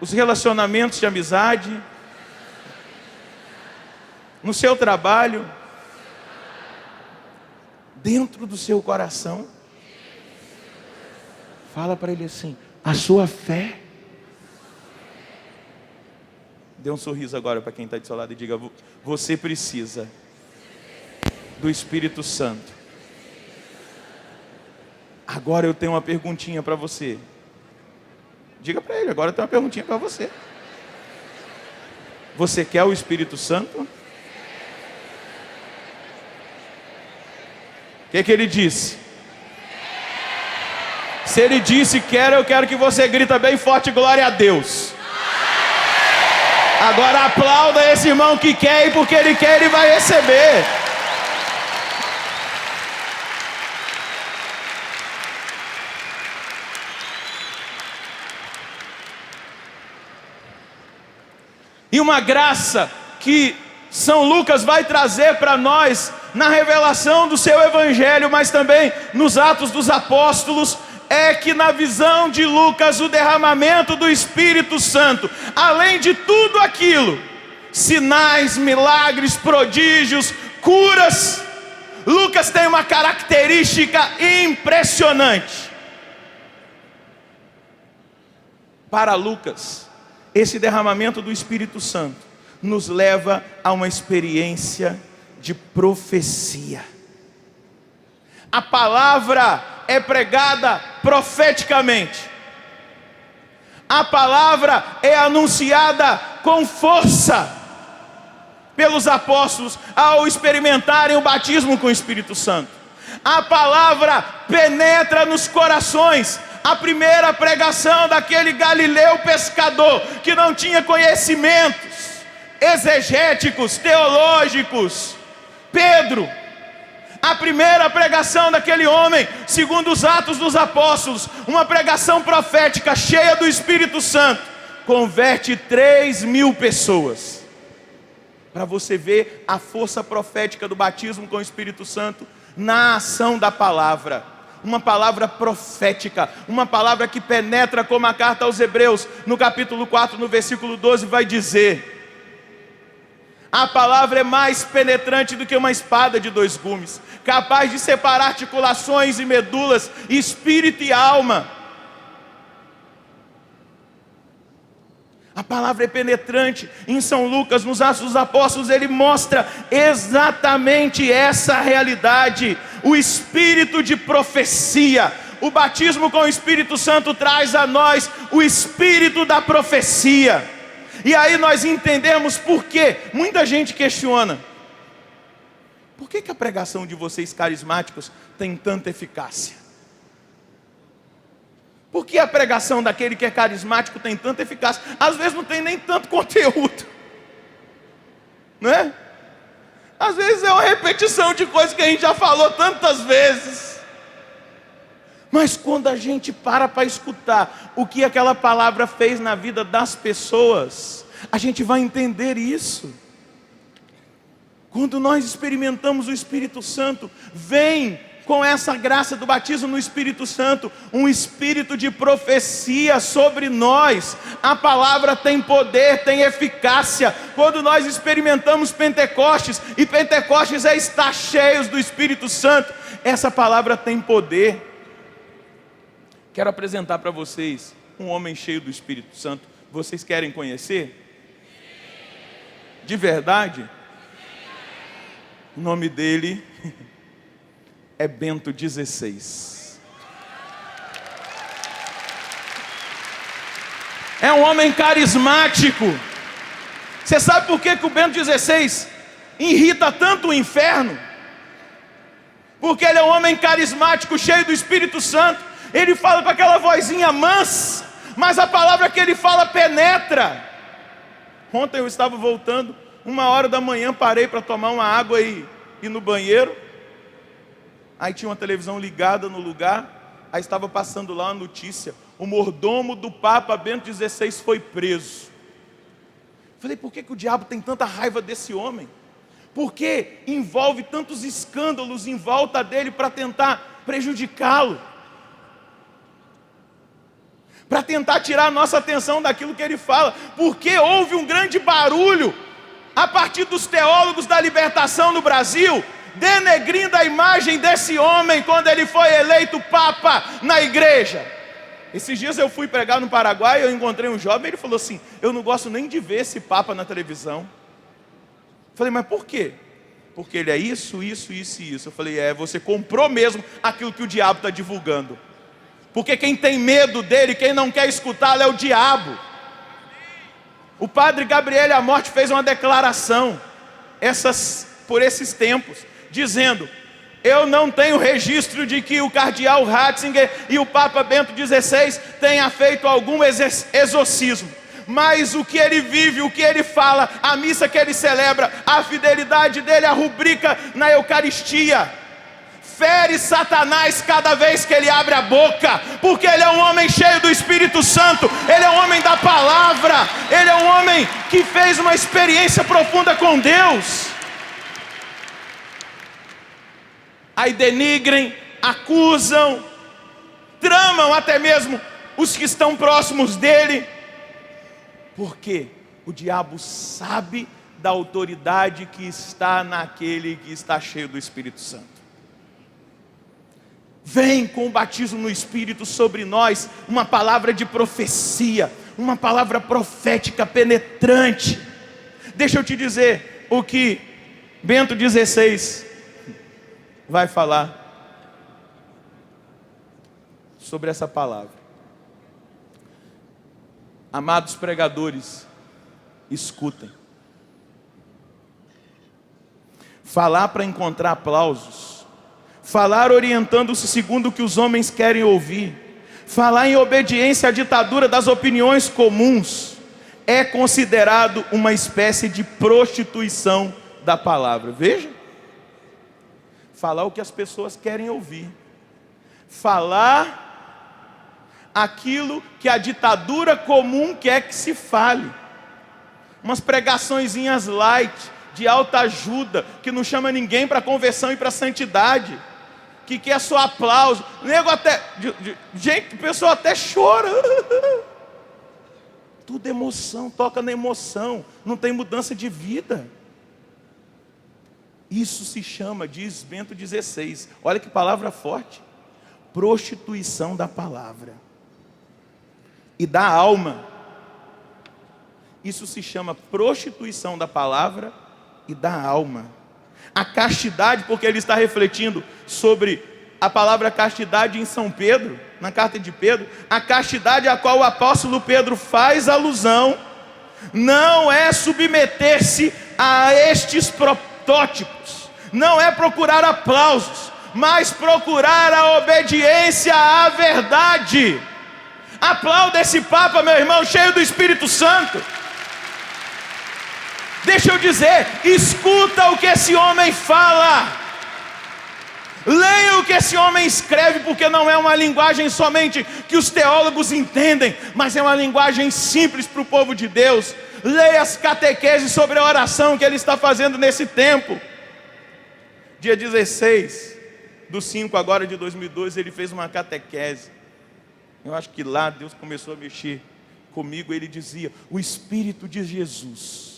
os relacionamentos de amizade, no seu trabalho, dentro do seu coração. Fala para ele assim, a sua fé. Dê um sorriso agora para quem está do seu lado e diga, você precisa do Espírito Santo. Agora eu tenho uma perguntinha para você. Diga para ele, agora eu tenho uma perguntinha para você. Você quer o Espírito Santo? que ele disse? Se ele disse quero, eu quero que você grita bem forte, glória a Deus. Agora aplauda esse irmão que quer, e porque ele quer, ele vai receber. E uma graça que São Lucas vai trazer para nós na revelação do seu evangelho, mas também nos Atos dos Apóstolos, é que na visão de Lucas o derramamento do Espírito Santo, além de tudo aquilo, sinais, milagres, prodígios, curas, Lucas tem uma característica impressionante. Para Lucas, esse derramamento do Espírito Santo nos leva a uma experiência de profecia. A palavra é pregada profeticamente. A palavra é anunciada com força pelos apóstolos ao experimentarem o batismo com o Espírito Santo. A palavra penetra nos corações. A primeira pregação daquele galileu pescador que não tinha conhecimentos exegéticos, teológicos, Pedro, a primeira pregação daquele homem, segundo os Atos dos Apóstolos, uma pregação profética cheia do Espírito Santo, converte 3.000 pessoas. Para você ver a força profética do batismo com o Espírito Santo na ação da palavra. Uma palavra profética, uma palavra que penetra, como a carta aos Hebreus, no capítulo 4, no versículo 12, vai dizer: a palavra é mais penetrante do que uma espada de 2 gumes, capaz de separar articulações e medulas, espírito e alma. A palavra é penetrante. Em São Lucas, nos Atos dos Apóstolos, ele mostra exatamente essa realidade. O espírito de profecia. O batismo com o Espírito Santo traz a nós o espírito da profecia. E aí nós entendemos por quê. Muita gente questiona: por que a pregação de vocês carismáticos tem tanta eficácia? Por que a pregação daquele que é carismático tem tanta eficácia? Às vezes não tem nem tanto conteúdo, não é? Às vezes é uma repetição de coisas que a gente já falou tantas vezes. Mas quando a gente para escutar o que aquela palavra fez na vida das pessoas, a gente vai entender isso. Quando nós experimentamos o Espírito Santo, vem com essa graça do batismo no Espírito Santo, um espírito de profecia sobre nós. A palavra tem poder, tem eficácia. Quando nós experimentamos Pentecostes, e Pentecostes é estar cheios do Espírito Santo, essa palavra tem poder. Quero apresentar para vocês um homem cheio do Espírito Santo. Vocês querem conhecer? De verdade? O nome dele é Bento XVI. É um homem carismático. Você sabe por que o Bento XVI irrita tanto o inferno? Porque ele é um homem carismático, cheio do Espírito Santo. Ele fala com aquela vozinha mansa, mas a palavra que ele fala penetra. Ontem eu estava voltando, 1h da manhã, parei para tomar uma água e ir no banheiro. Aí tinha uma televisão ligada no lugar, aí estava passando lá uma notícia: o mordomo do Papa Bento XVI foi preso. Falei, por que o diabo tem tanta raiva desse homem? Por que envolve tantos escândalos em volta dele para tentar prejudicá-lo? Para tentar tirar a nossa atenção daquilo que ele fala? Porque houve um grande barulho a partir dos teólogos da libertação no Brasil, denegrindo a imagem desse homem quando ele foi eleito Papa na igreja. Esses dias eu fui pregar no Paraguai, eu encontrei um jovem, ele falou assim: eu não gosto nem de ver esse Papa na televisão. Falei, mas por quê? Porque ele é isso, isso, isso e isso. Eu falei, você comprou mesmo aquilo que o diabo está divulgando. Porque quem tem medo dele, quem não quer escutá-lo é o diabo. O padre Gabriel Amorte fez uma declaração por esses tempos, dizendo: Eu não tenho registro de que o cardeal Ratzinger e o Papa Bento XVI tenham feito algum exorcismo. Mas o que ele vive, o que ele fala, a missa que ele celebra, a fidelidade dele, a rubrica na Eucaristia, fere Satanás cada vez que ele abre a boca, porque ele é um homem cheio do Espírito Santo, ele é um homem da palavra, ele é um homem que fez uma experiência profunda com Deus. Aí denigrem, acusam, tramam até mesmo os que estão próximos dele, porque o diabo sabe da autoridade que está naquele que está cheio do Espírito Santo. Vem com o batismo no Espírito sobre nós uma palavra de profecia, uma palavra profética penetrante. Deixa eu te dizer o que Bento XVI vai falar sobre essa palavra. Amados pregadores, escutem. Falar para encontrar aplausos, falar orientando-se segundo o que os homens querem ouvir, falar em obediência à ditadura das opiniões comuns, é considerado uma espécie de prostituição da palavra. Veja, falar o que as pessoas querem ouvir, falar aquilo que a ditadura comum quer que se fale, umas pregaçõezinhas light, de alta ajuda, que não chama ninguém para conversão e para santidade, que quer só aplauso. Nego até, gente, o pessoal até chora. Tudo emoção, toca na emoção, não tem mudança de vida. Isso se chama, diz Bento XVI, olha que palavra forte, prostituição da palavra e da alma. Isso se chama prostituição da palavra e da alma. A castidade, porque ele está refletindo sobre a palavra castidade em São Pedro, na carta de Pedro, a castidade a qual o apóstolo Pedro faz alusão, não é submeter-se a estes protótipos, não é procurar aplausos, mas procurar a obediência à verdade. Aplauda esse Papa, meu irmão, cheio do Espírito Santo. Deixa eu dizer, escuta o que esse homem fala, leia o que esse homem escreve, porque não é uma linguagem somente que os teólogos entendem, mas é uma linguagem simples para o povo de Deus. Leia as catequeses sobre a oração que ele está fazendo nesse tempo. Dia 16/5 agora de 2002, ele fez uma catequese. Eu acho que lá Deus começou a mexer comigo. Ele dizia, o Espírito de Jesus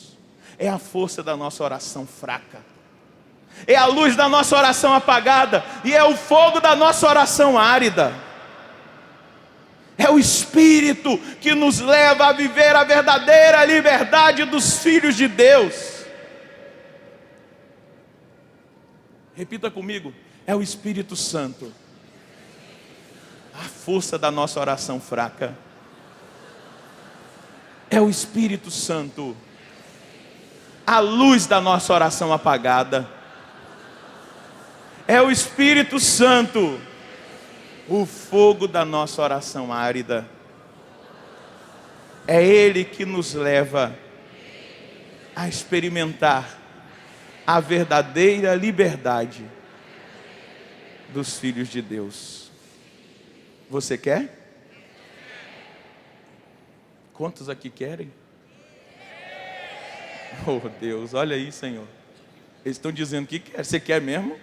é a força da nossa oração fraca, é a luz da nossa oração apagada, e é o fogo da nossa oração árida. É o Espírito que nos leva a viver a verdadeira liberdade dos filhos de Deus. Repita comigo, é o Espírito Santo, a força da nossa oração fraca. É o Espírito Santo, a luz da nossa oração apagada. É o Espírito Santo, o fogo da nossa oração árida. É Ele que nos leva a experimentar a verdadeira liberdade dos filhos de Deus. Você quer? Quantos aqui querem? Oh Deus, olha aí, Senhor. Eles estão dizendo que quer. Você quer mesmo?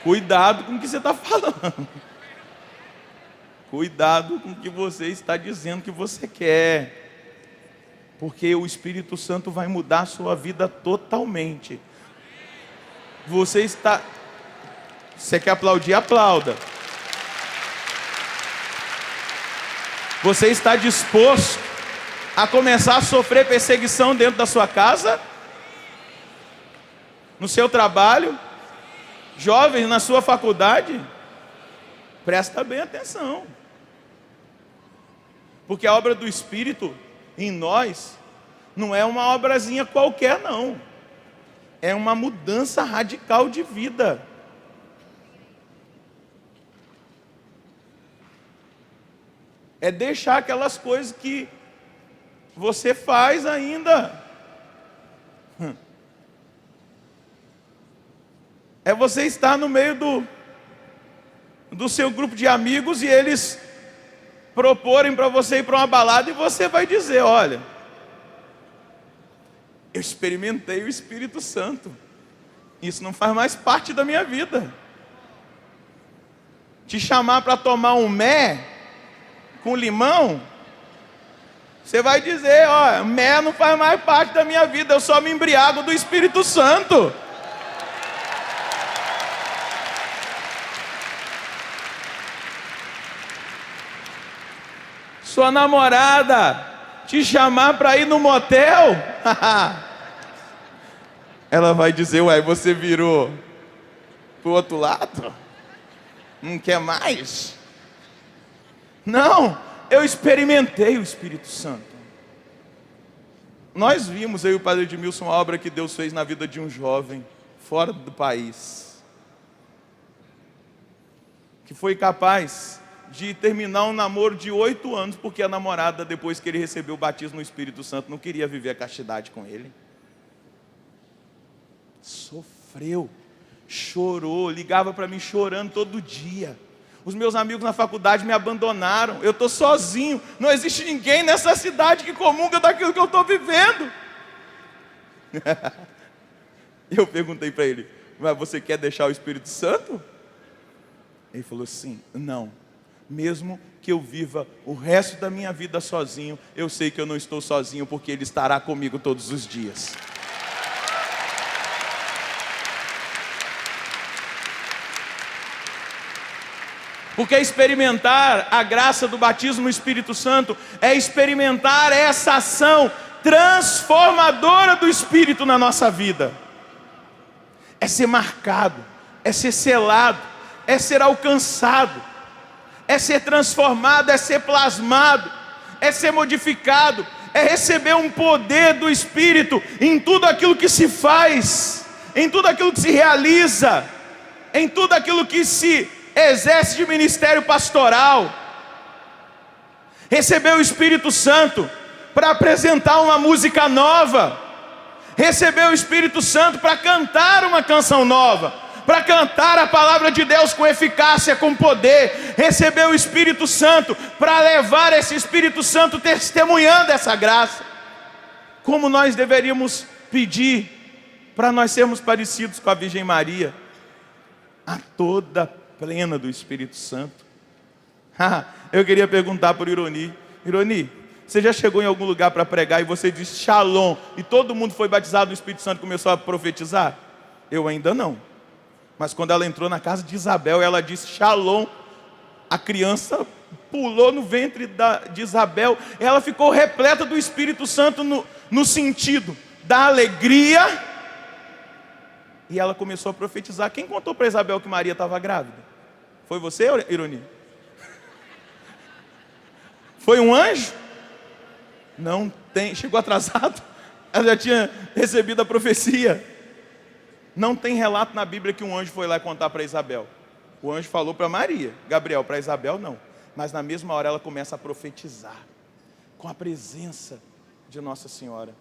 Cuidado com o que você está falando. Cuidado com o que você está dizendo que você quer. Porque o Espírito Santo vai mudar a sua vida totalmente. Você quer aplaudir? Aplauda. Você está disposto a começar a sofrer perseguição dentro da sua casa? No seu trabalho? Jovens, na sua faculdade? Presta bem atenção. Porque a obra do Espírito em nós não é uma obrazinha qualquer, não. É uma mudança radical de vida. É deixar aquelas coisas que você faz ainda. É você estar no meio do seu grupo de amigos e eles proporem para você ir para uma balada e você vai dizer: olha, eu experimentei o Espírito Santo, isso não faz mais parte da minha vida. Te chamar para tomar um mé com limão, você vai dizer: ó, mé não faz mais parte da minha vida, eu só me embriago do Espírito Santo. Sua namorada te chamar para ir no motel, ela vai dizer: ué, você virou pro outro lado? Não quer mais? Não, eu experimentei o Espírito Santo. Nós vimos, eu e o Padre Edmilson, a obra que Deus fez na vida de um jovem fora do país, que foi capaz de terminar um namoro de 8 anos, porque a namorada, depois que ele recebeu o batismo no Espírito Santo, não queria viver a castidade com ele. Sofreu, chorou, ligava para mim chorando todo dia. Os meus amigos na faculdade me abandonaram, eu estou sozinho, não existe ninguém nessa cidade que comunga daquilo que eu estou vivendo. Eu perguntei para ele: mas você quer deixar o Espírito Santo? Ele falou: sim. Não, mesmo que eu viva o resto da minha vida sozinho, eu sei que eu não estou sozinho, porque Ele estará comigo todos os dias. Porque experimentar a graça do batismo no Espírito Santo é experimentar essa ação transformadora do Espírito na nossa vida. É ser marcado, é ser selado, é ser alcançado, é ser transformado, é ser plasmado, é ser modificado, é receber um poder do Espírito em tudo aquilo que se faz, em tudo aquilo que se realiza, em tudo aquilo que se exerce de ministério pastoral. Receber o Espírito Santo para apresentar uma música nova, receber o Espírito Santo para cantar uma canção nova, para cantar a palavra de Deus com eficácia, com poder. Receber o Espírito Santo para levar esse Espírito Santo testemunhando essa graça. Como nós deveríamos pedir para nós sermos parecidos com a Virgem Maria, a toda plena do Espírito Santo. Eu queria perguntar por Ironi: Ironi, você já chegou em algum lugar para pregar e você disse Shalom e todo mundo foi batizado no Espírito Santo e começou a profetizar? Eu ainda não. Mas quando ela entrou na casa de Isabel, ela disse Shalom, a criança pulou no ventre de Isabel, ela ficou repleta do Espírito Santo no sentido da alegria, e ela começou a profetizar. Quem contou para Isabel que Maria estava grávida? Foi você, Ironi? Foi um anjo? Não tem, chegou atrasado, ela já tinha recebido a profecia. Não tem relato na Bíblia que um anjo foi lá contar para Isabel. O anjo falou para Maria, Gabriel, para Isabel não. Mas na mesma hora ela começa a profetizar, com a presença de Nossa Senhora.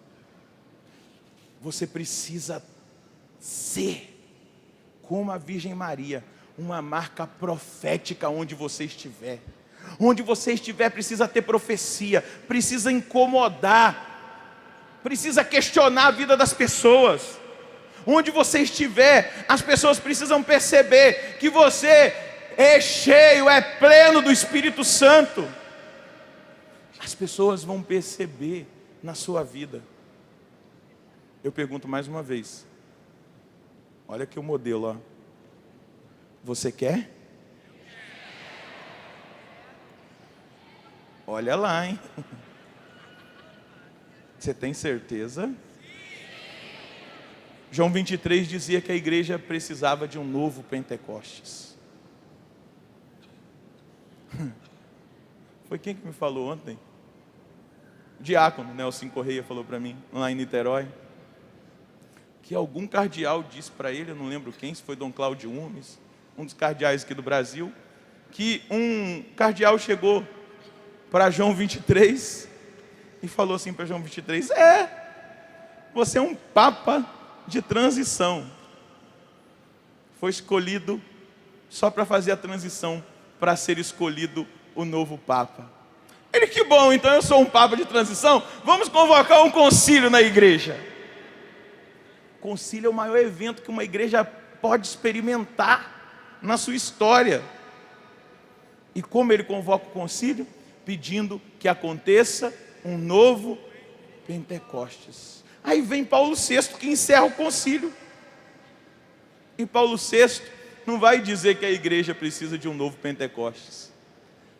Você precisa ser como a Virgem Maria, uma marca profética onde você estiver. Onde você estiver precisa ter profecia, precisa incomodar, precisa questionar a vida das pessoas. Onde você estiver, as pessoas precisam perceber que você é cheio, é pleno do Espírito Santo. As pessoas vão perceber na sua vida. Eu pergunto mais uma vez. Olha aqui o modelo, ó. Você quer? Olha lá, hein? Você tem certeza? João 23 dizia que a igreja precisava de um novo Pentecostes. Foi quem que me falou ontem? O diácono Nelson Correia falou para mim, lá em Niterói, que algum cardeal disse para ele, eu não lembro quem, se foi Dom Cláudio Umes, um dos cardeais aqui do Brasil, que um cardeal chegou para João 23 e falou assim para João 23: você é um papa de transição. Foi escolhido só para fazer a transição, para ser escolhido o novo papa. Ele: que bom, então eu sou um papa de transição, vamos convocar um concílio na igreja. Concílio é o maior evento que uma igreja pode experimentar na sua história. E como ele convoca o concílio? Pedindo que aconteça um novo Pentecostes. Aí vem Paulo VI, que encerra o concílio. E Paulo VI não vai dizer que a igreja precisa de um novo Pentecostes.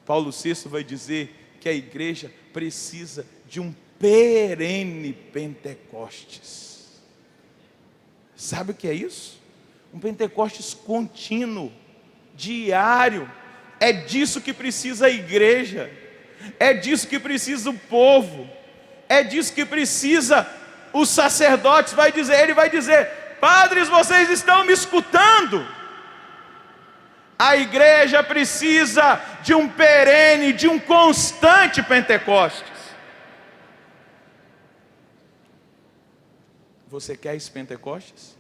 Paulo VI vai dizer que a igreja precisa de um perene Pentecostes. Sabe o que é isso? Um Pentecostes contínuo, diário. É disso que precisa a igreja. É disso que precisa o povo. É disso que precisa os sacerdotes. Ele vai dizer: padres, vocês estão me escutando? A igreja precisa de um perene, de um constante Pentecostes. Você quer esse Pentecostes?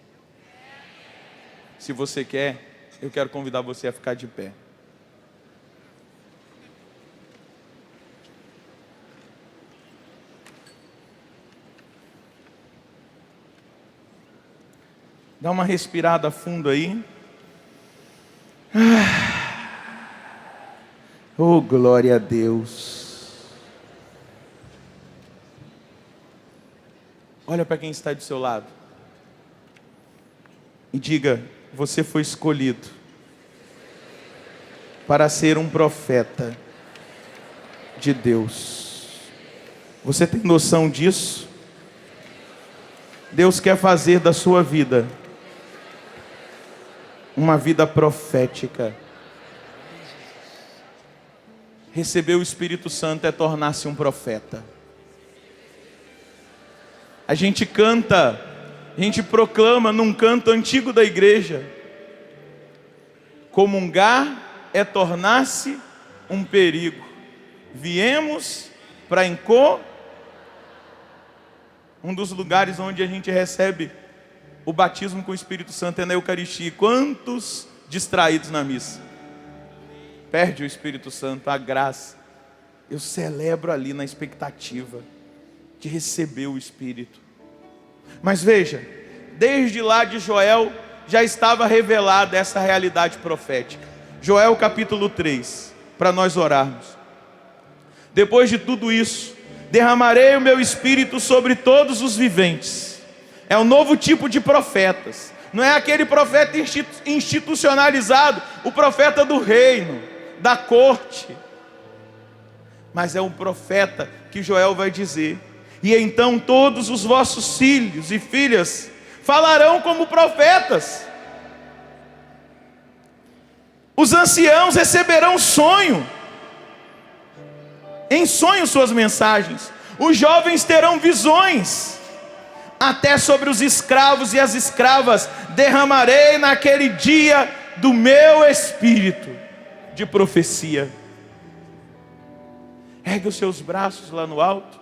Se você quer, eu quero convidar você a ficar de pé. Dá uma respirada fundo aí. Oh, glória a Deus. Olha para quem está do seu lado e diga: você foi escolhido para ser um profeta de Deus. Você tem noção disso? Deus quer fazer da sua vida uma vida profética. Receber o Espírito Santo é tornar-se um profeta. A gente canta, a gente proclama num canto antigo da igreja: comungar é tornar-se um perigo. Viemos para um dos lugares onde a gente recebe o batismo com o Espírito Santo é na Eucaristia. Quantos distraídos na missa? Perde o Espírito Santo, a graça. Eu celebro ali na expectativa de receber o Espírito. Mas veja, desde lá de Joel já estava revelada essa realidade profética. Joel capítulo 3, para nós orarmos. Depois de tudo isso, derramarei o meu Espírito sobre todos os viventes. É um novo tipo de profetas. Não é aquele profeta institucionalizado, o profeta do reino, da corte. Mas é um profeta que Joel vai dizer: e então todos os vossos filhos e filhas falarão como profetas. Os anciãos receberão sonho, em sonho suas mensagens. Os jovens terão visões. Até sobre os escravos e as escravas derramarei naquele dia do meu espírito de profecia. Ergue os seus braços lá no alto.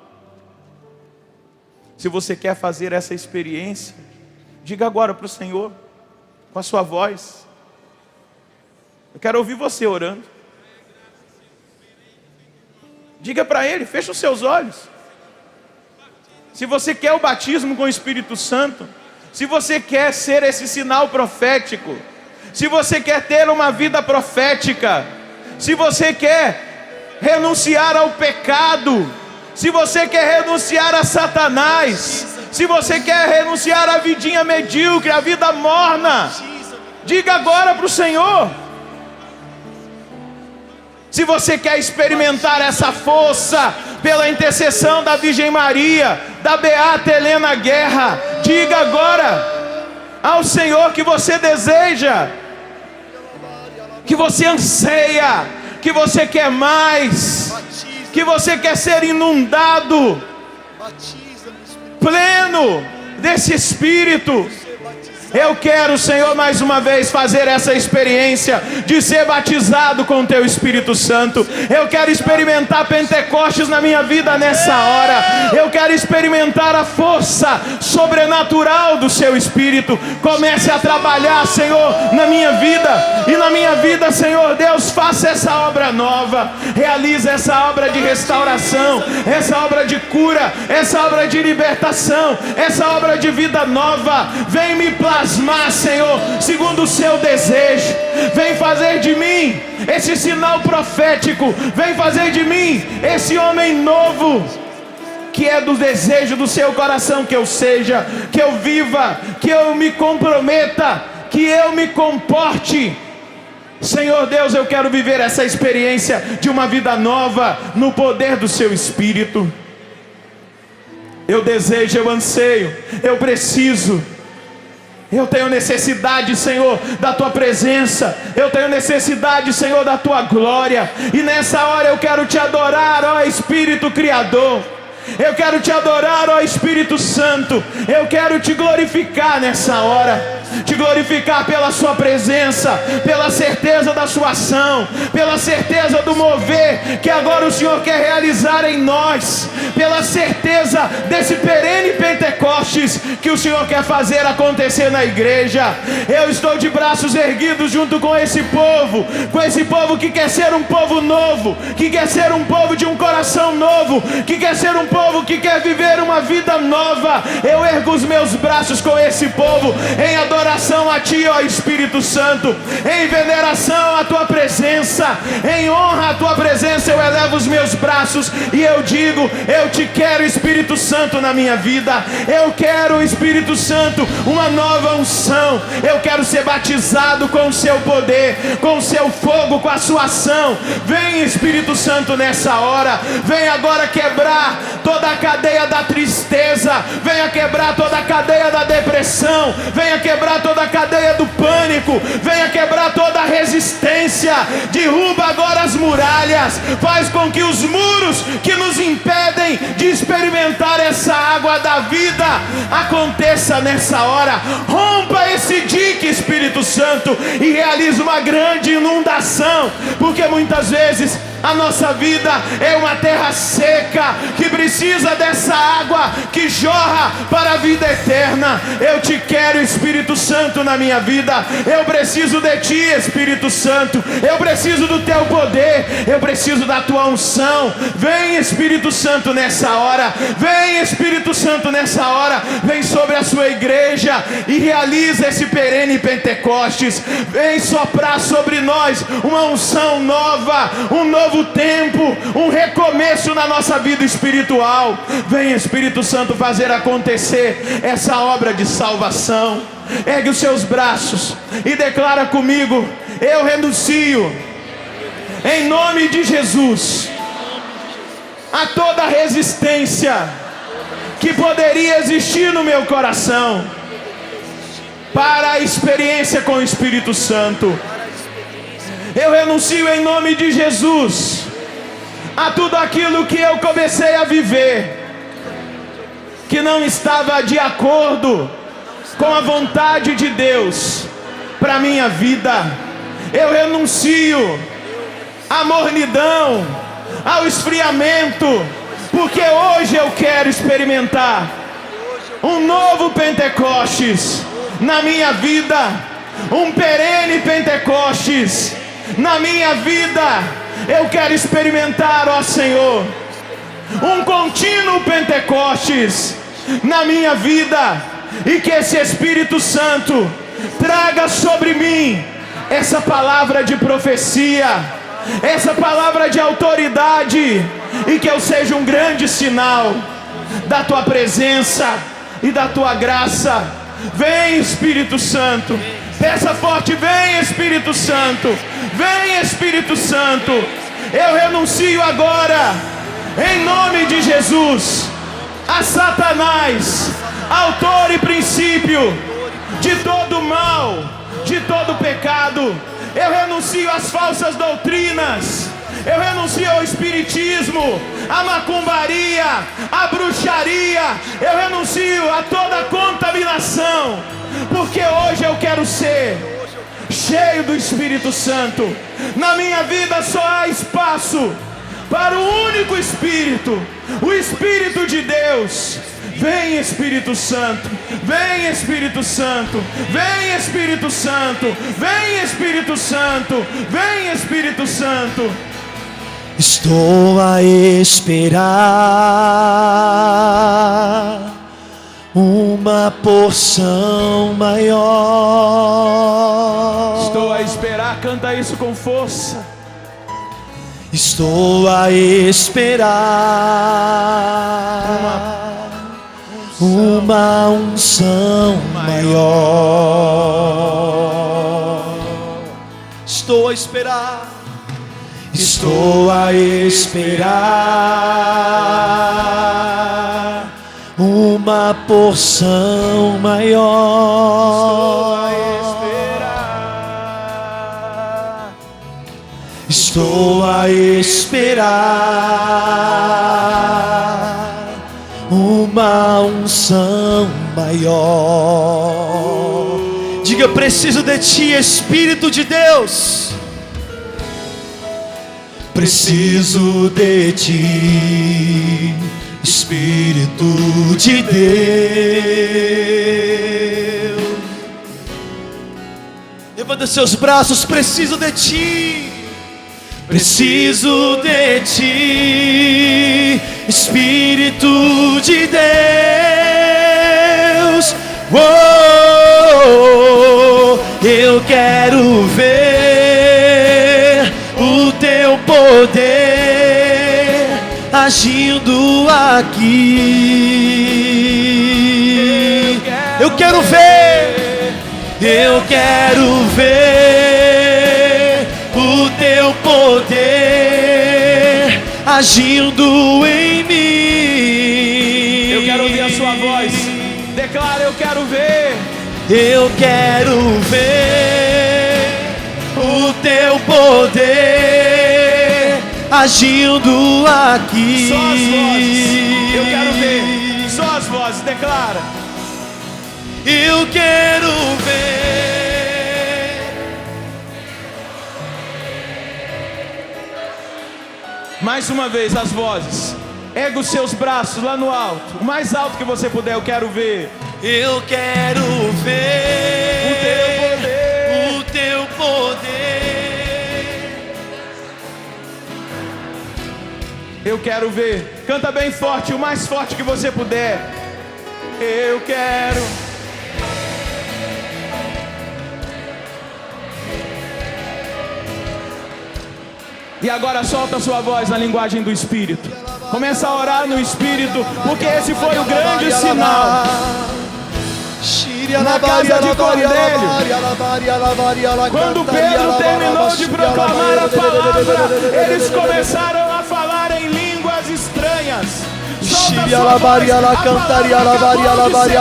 Se você quer fazer essa experiência, diga agora para o Senhor, com a sua voz. Eu quero ouvir você orando. Diga para Ele, fecha os seus olhos. Se você quer o batismo com o Espírito Santo, se você quer ser esse sinal profético, se você quer ter uma vida profética, se você quer renunciar ao pecado, se você quer renunciar a Satanás, se você quer renunciar à vidinha medíocre, à vida morna, diga agora para o Senhor. Se você quer experimentar essa força pela intercessão da Virgem Maria, da Beata Helena Guerra, diga agora ao Senhor que você deseja, que você anseia, que você quer mais, que você quer ser inundado, pleno desse Espírito. Eu quero, Senhor, mais uma vez fazer essa experiência de ser batizado com o Teu Espírito Santo. Eu quero experimentar Pentecostes na minha vida nessa hora. Eu quero experimentar a força sobrenatural do Seu Espírito. Comece a trabalhar, Senhor, na minha vida. E na minha vida, Senhor Deus, faça essa obra nova. Realize essa obra de restauração, essa obra de cura, essa obra de libertação, essa obra de vida nova. Vem me plasmar, Senhor, segundo o Seu desejo. Vem fazer de mim esse sinal profético. Vem fazer de mim esse homem novo, que é do desejo do Seu coração que eu seja, que eu viva, que eu me comprometa, que eu me comporte. Senhor Deus, eu quero viver essa experiência de uma vida nova no poder do Seu Espírito. Eu desejo, eu anseio, eu preciso. Eu tenho necessidade, Senhor, da Tua presença. Eu tenho necessidade, Senhor, da Tua glória. E nessa hora eu quero Te adorar, ó Espírito Criador. Eu quero Te adorar, ó Espírito Santo. Eu quero Te glorificar nessa hora. Te glorificar pela Sua presença, pela certeza da Sua ação, pela certeza do mover que agora o Senhor quer realizar em nós, pela certeza desse perene Pentecostes que o Senhor quer fazer acontecer na igreja. Eu estou de braços erguidos junto com esse povo que quer ser um povo novo, que quer ser um povo de um coração novo, que quer ser um povo que quer viver uma vida nova. Eu ergo os meus braços com esse povo em adoração a Ti, ó Espírito Santo, em veneração à Tua presença, em honra à Tua presença. Eu elevo os meus braços e eu digo: eu Te quero, Espírito Santo, na minha vida. Eu quero, Espírito Santo, uma nova unção. Eu quero ser batizado com o Seu poder, com o Seu fogo, com a Sua ação. Vem, Espírito Santo, nessa hora. Vem agora quebrar toda a cadeia da tristeza. Venha quebrar toda a cadeia da depressão. Venha quebrar toda a cadeia do pânico. Venha quebrar toda a resistência. Derruba agora as muralhas. Faz com que os muros que nos impedem de experimentar essa água da vida aconteça nessa hora. Rompa esse dique, Espírito Santo, e realize uma grande inundação, porque muitas vezes a nossa vida é uma terra seca que precisa dessa água que jorra para a vida eterna. Eu Te quero, Espírito Santo, na minha vida. Eu preciso de Ti, Espírito Santo. Eu preciso do Teu poder. Eu preciso da Tua unção. Vem, Espírito Santo, nessa hora. Vem, Espírito Santo, nessa hora. Vem sobre a Sua igreja e realiza esse perene Pentecostes. Vem soprar sobre nós uma unção nova, um novo tempo, um recomeço na nossa vida espiritual. Vem, Espírito Santo, fazer acontecer essa obra de salvação. Ergue os seus braços e declara comigo: eu renuncio, em nome de Jesus, a toda resistência que poderia existir no meu coração para a experiência com o Espírito Santo. Eu renuncio em nome de Jesus a tudo aquilo que eu comecei a viver que não estava de acordo com a vontade de Deus para minha vida. Eu renuncio à mornidão, ao esfriamento, porque hoje eu quero experimentar um novo Pentecostes na minha vida, um perene Pentecostes na minha vida. Eu quero experimentar, ó Senhor, um contínuo Pentecostes na minha vida, e que esse Espírito Santo traga sobre mim essa palavra de profecia, essa palavra de autoridade, e que eu seja um grande sinal da Tua presença e da Tua graça. Vem, Espírito Santo. Peça forte: vem, Espírito Santo. Vem, Espírito Santo. Eu renuncio agora, em nome de Jesus, a Satanás, autor e princípio de todo mal, de todo pecado. Eu renuncio às falsas doutrinas. Eu renuncio ao espiritismo, à macumbaria, à bruxaria. Eu renuncio a toda contaminação porque hoje eu quero ser cheio do Espírito Santo. Na minha vida só há espaço para o único Espírito, o Espírito de Deus. Vem Espírito Santo, vem Espírito Santo, vem Espírito Santo, vem Espírito Santo, vem Espírito Santo.
Estou a esperar uma porção maior.
Estou a esperar, canta isso com força.
Estou a esperar uma unção maior. Estou a esperar. Estou a esperar uma porção maior. Estou a esperar uma unção maior. Diga: preciso de ti, Espírito de Deus. Preciso de ti, Espírito de Deus. Levanta seus braços. Preciso de ti. Preciso de ti, Espírito de Deus. Oh, eu quero ver o teu poder agindo aqui. Eu quero ver, eu quero ver o teu poder agindo em mim.
Eu quero ouvir a sua voz. Declara: eu quero ver.
Eu quero ver o teu poder agindo aqui.
Só as vozes. Eu quero ver. Só as vozes. Declara:
eu quero ver.
Mais uma vez as vozes. Erga os seus braços lá no alto, o mais alto que você puder. Eu quero ver.
Eu quero ver o teu poder.
Eu quero ver. Canta bem forte, o mais forte que você puder. Eu quero. E agora solta a sua voz na linguagem do Espírito. Começa a orar no Espírito, porque esse foi o grande sinal. Na casa de Cornélio, quando Pedro terminou de proclamar a palavra, eles começaram a falar em línguas estranhas. Solta a sua voz, a palavra e você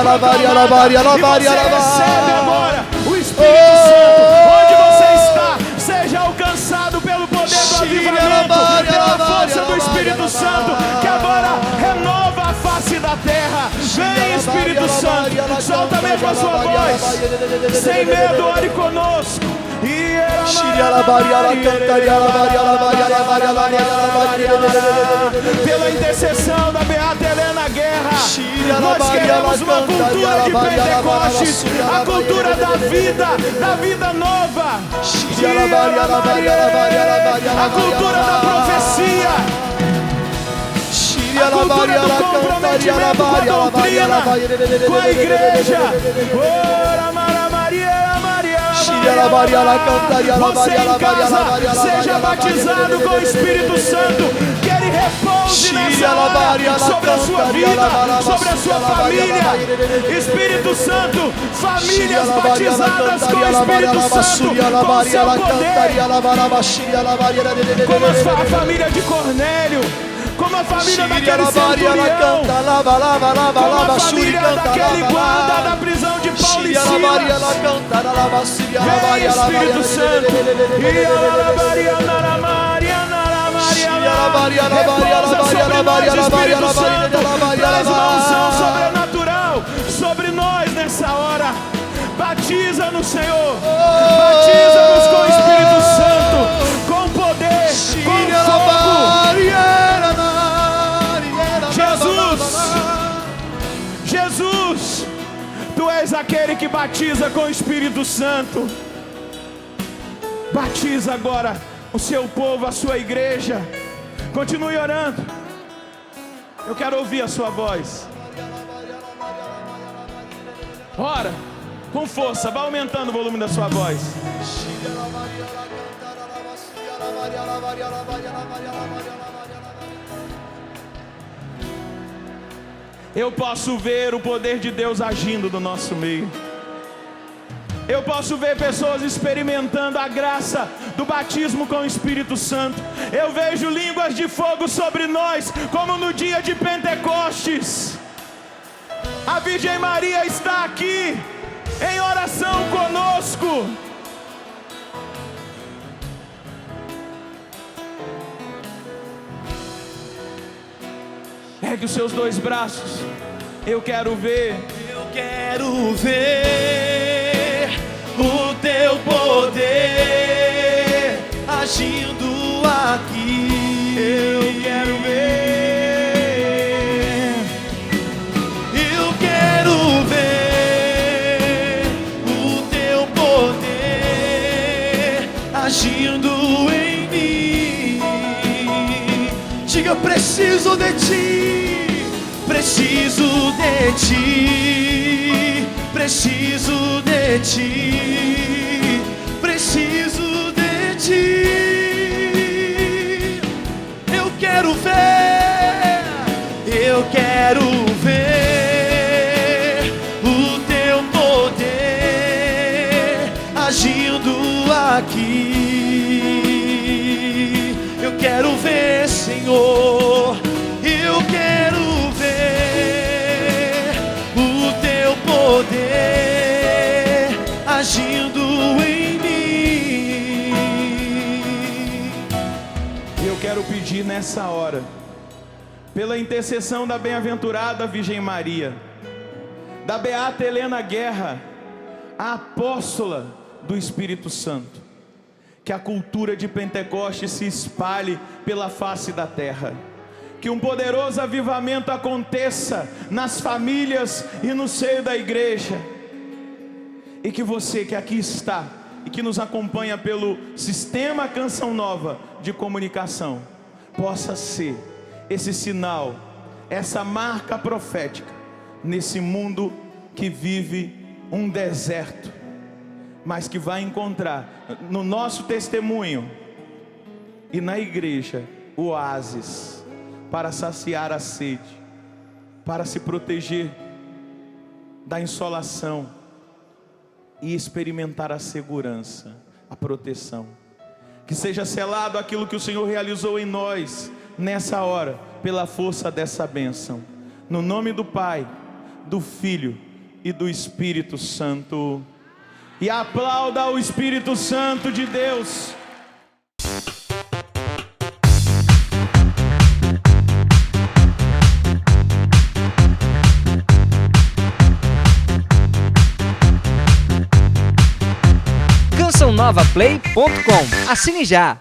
recebe agora o Espírito Santo. Onde você está, seja alcançado pelo poder do avivamento, pela força do Espírito Santo, que agora renova a face da terra. Vem, Espírito Santo, solta mesmo a sua voz, sem medo, ore conosco. Pela intercessão da Beata Helena Guerra, nós queremos uma cultura de Pentecostes, a cultura da vida nova, a cultura da profecia, a cultura do comprometimento com a doutrina, com a igreja. Você em casa, seja batizado com o Espírito Santo, que Ele repouse nessa hora sobre a sua vida, sobre a sua família. Espírito Santo, famílias batizadas com o Espírito Santo, com o seu poder, como a família de Cornélio, como a família daquele centurião, como a família daquele guarda da prisão de Paulo e Silas. Vem, Espírito Santo, repousa sobre nós, Espírito Santo, traz uma unção sobrenatural sobre nós nessa hora. Batiza-nos, Senhor. Batiza-nos com o Espírito Santo, com poder, com fogo. Jesus, Tu és aquele que batiza com o Espírito Santo. Batiza agora o seu povo, a sua igreja. Continue orando. Eu quero ouvir a sua voz. Ora, com força, vá aumentando o volume da sua voz. Eu posso ver o poder de Deus agindo no nosso meio. Eu posso ver pessoas experimentando a graça do batismo com o Espírito Santo. Eu vejo línguas de fogo sobre nós, como no dia de Pentecostes. A Virgem Maria está aqui, em oração conosco. Ergue os seus dois braços. Eu quero ver.
Eu quero ver o Teu poder agindo aqui.
Eu quero ver.
Eu quero ver o Teu poder agindo em mim. Diga, eu preciso de Ti, preciso de Ti, preciso de Ti, preciso de Ti. Eu quero ver o Teu poder agindo aqui. Eu quero ver, Senhor. Eu quero ver o Teu poder agindo em mim.
Eu quero pedir nessa hora, pela intercessão da bem-aventurada Virgem Maria, da beata Helena Guerra, a apóstola do Espírito Santo, que a cultura de Pentecostes se espalhe pela face da terra. Que um poderoso avivamento aconteça nas famílias e no seio da igreja. E que você que aqui está e que nos acompanha pelo sistema Canção Nova de comunicação, possa ser esse sinal, essa marca profética nesse mundo que vive um deserto, mas que vai encontrar no nosso testemunho e na igreja oásis para saciar a sede, para se proteger da insolação e experimentar a segurança, a proteção. Que seja selado aquilo que o Senhor realizou em nós nessa hora, pela força dessa bênção. No nome do Pai, do Filho e do Espírito Santo. E aplauda o Espírito Santo de Deus.
CançãoNovaPlay.com. Assine já!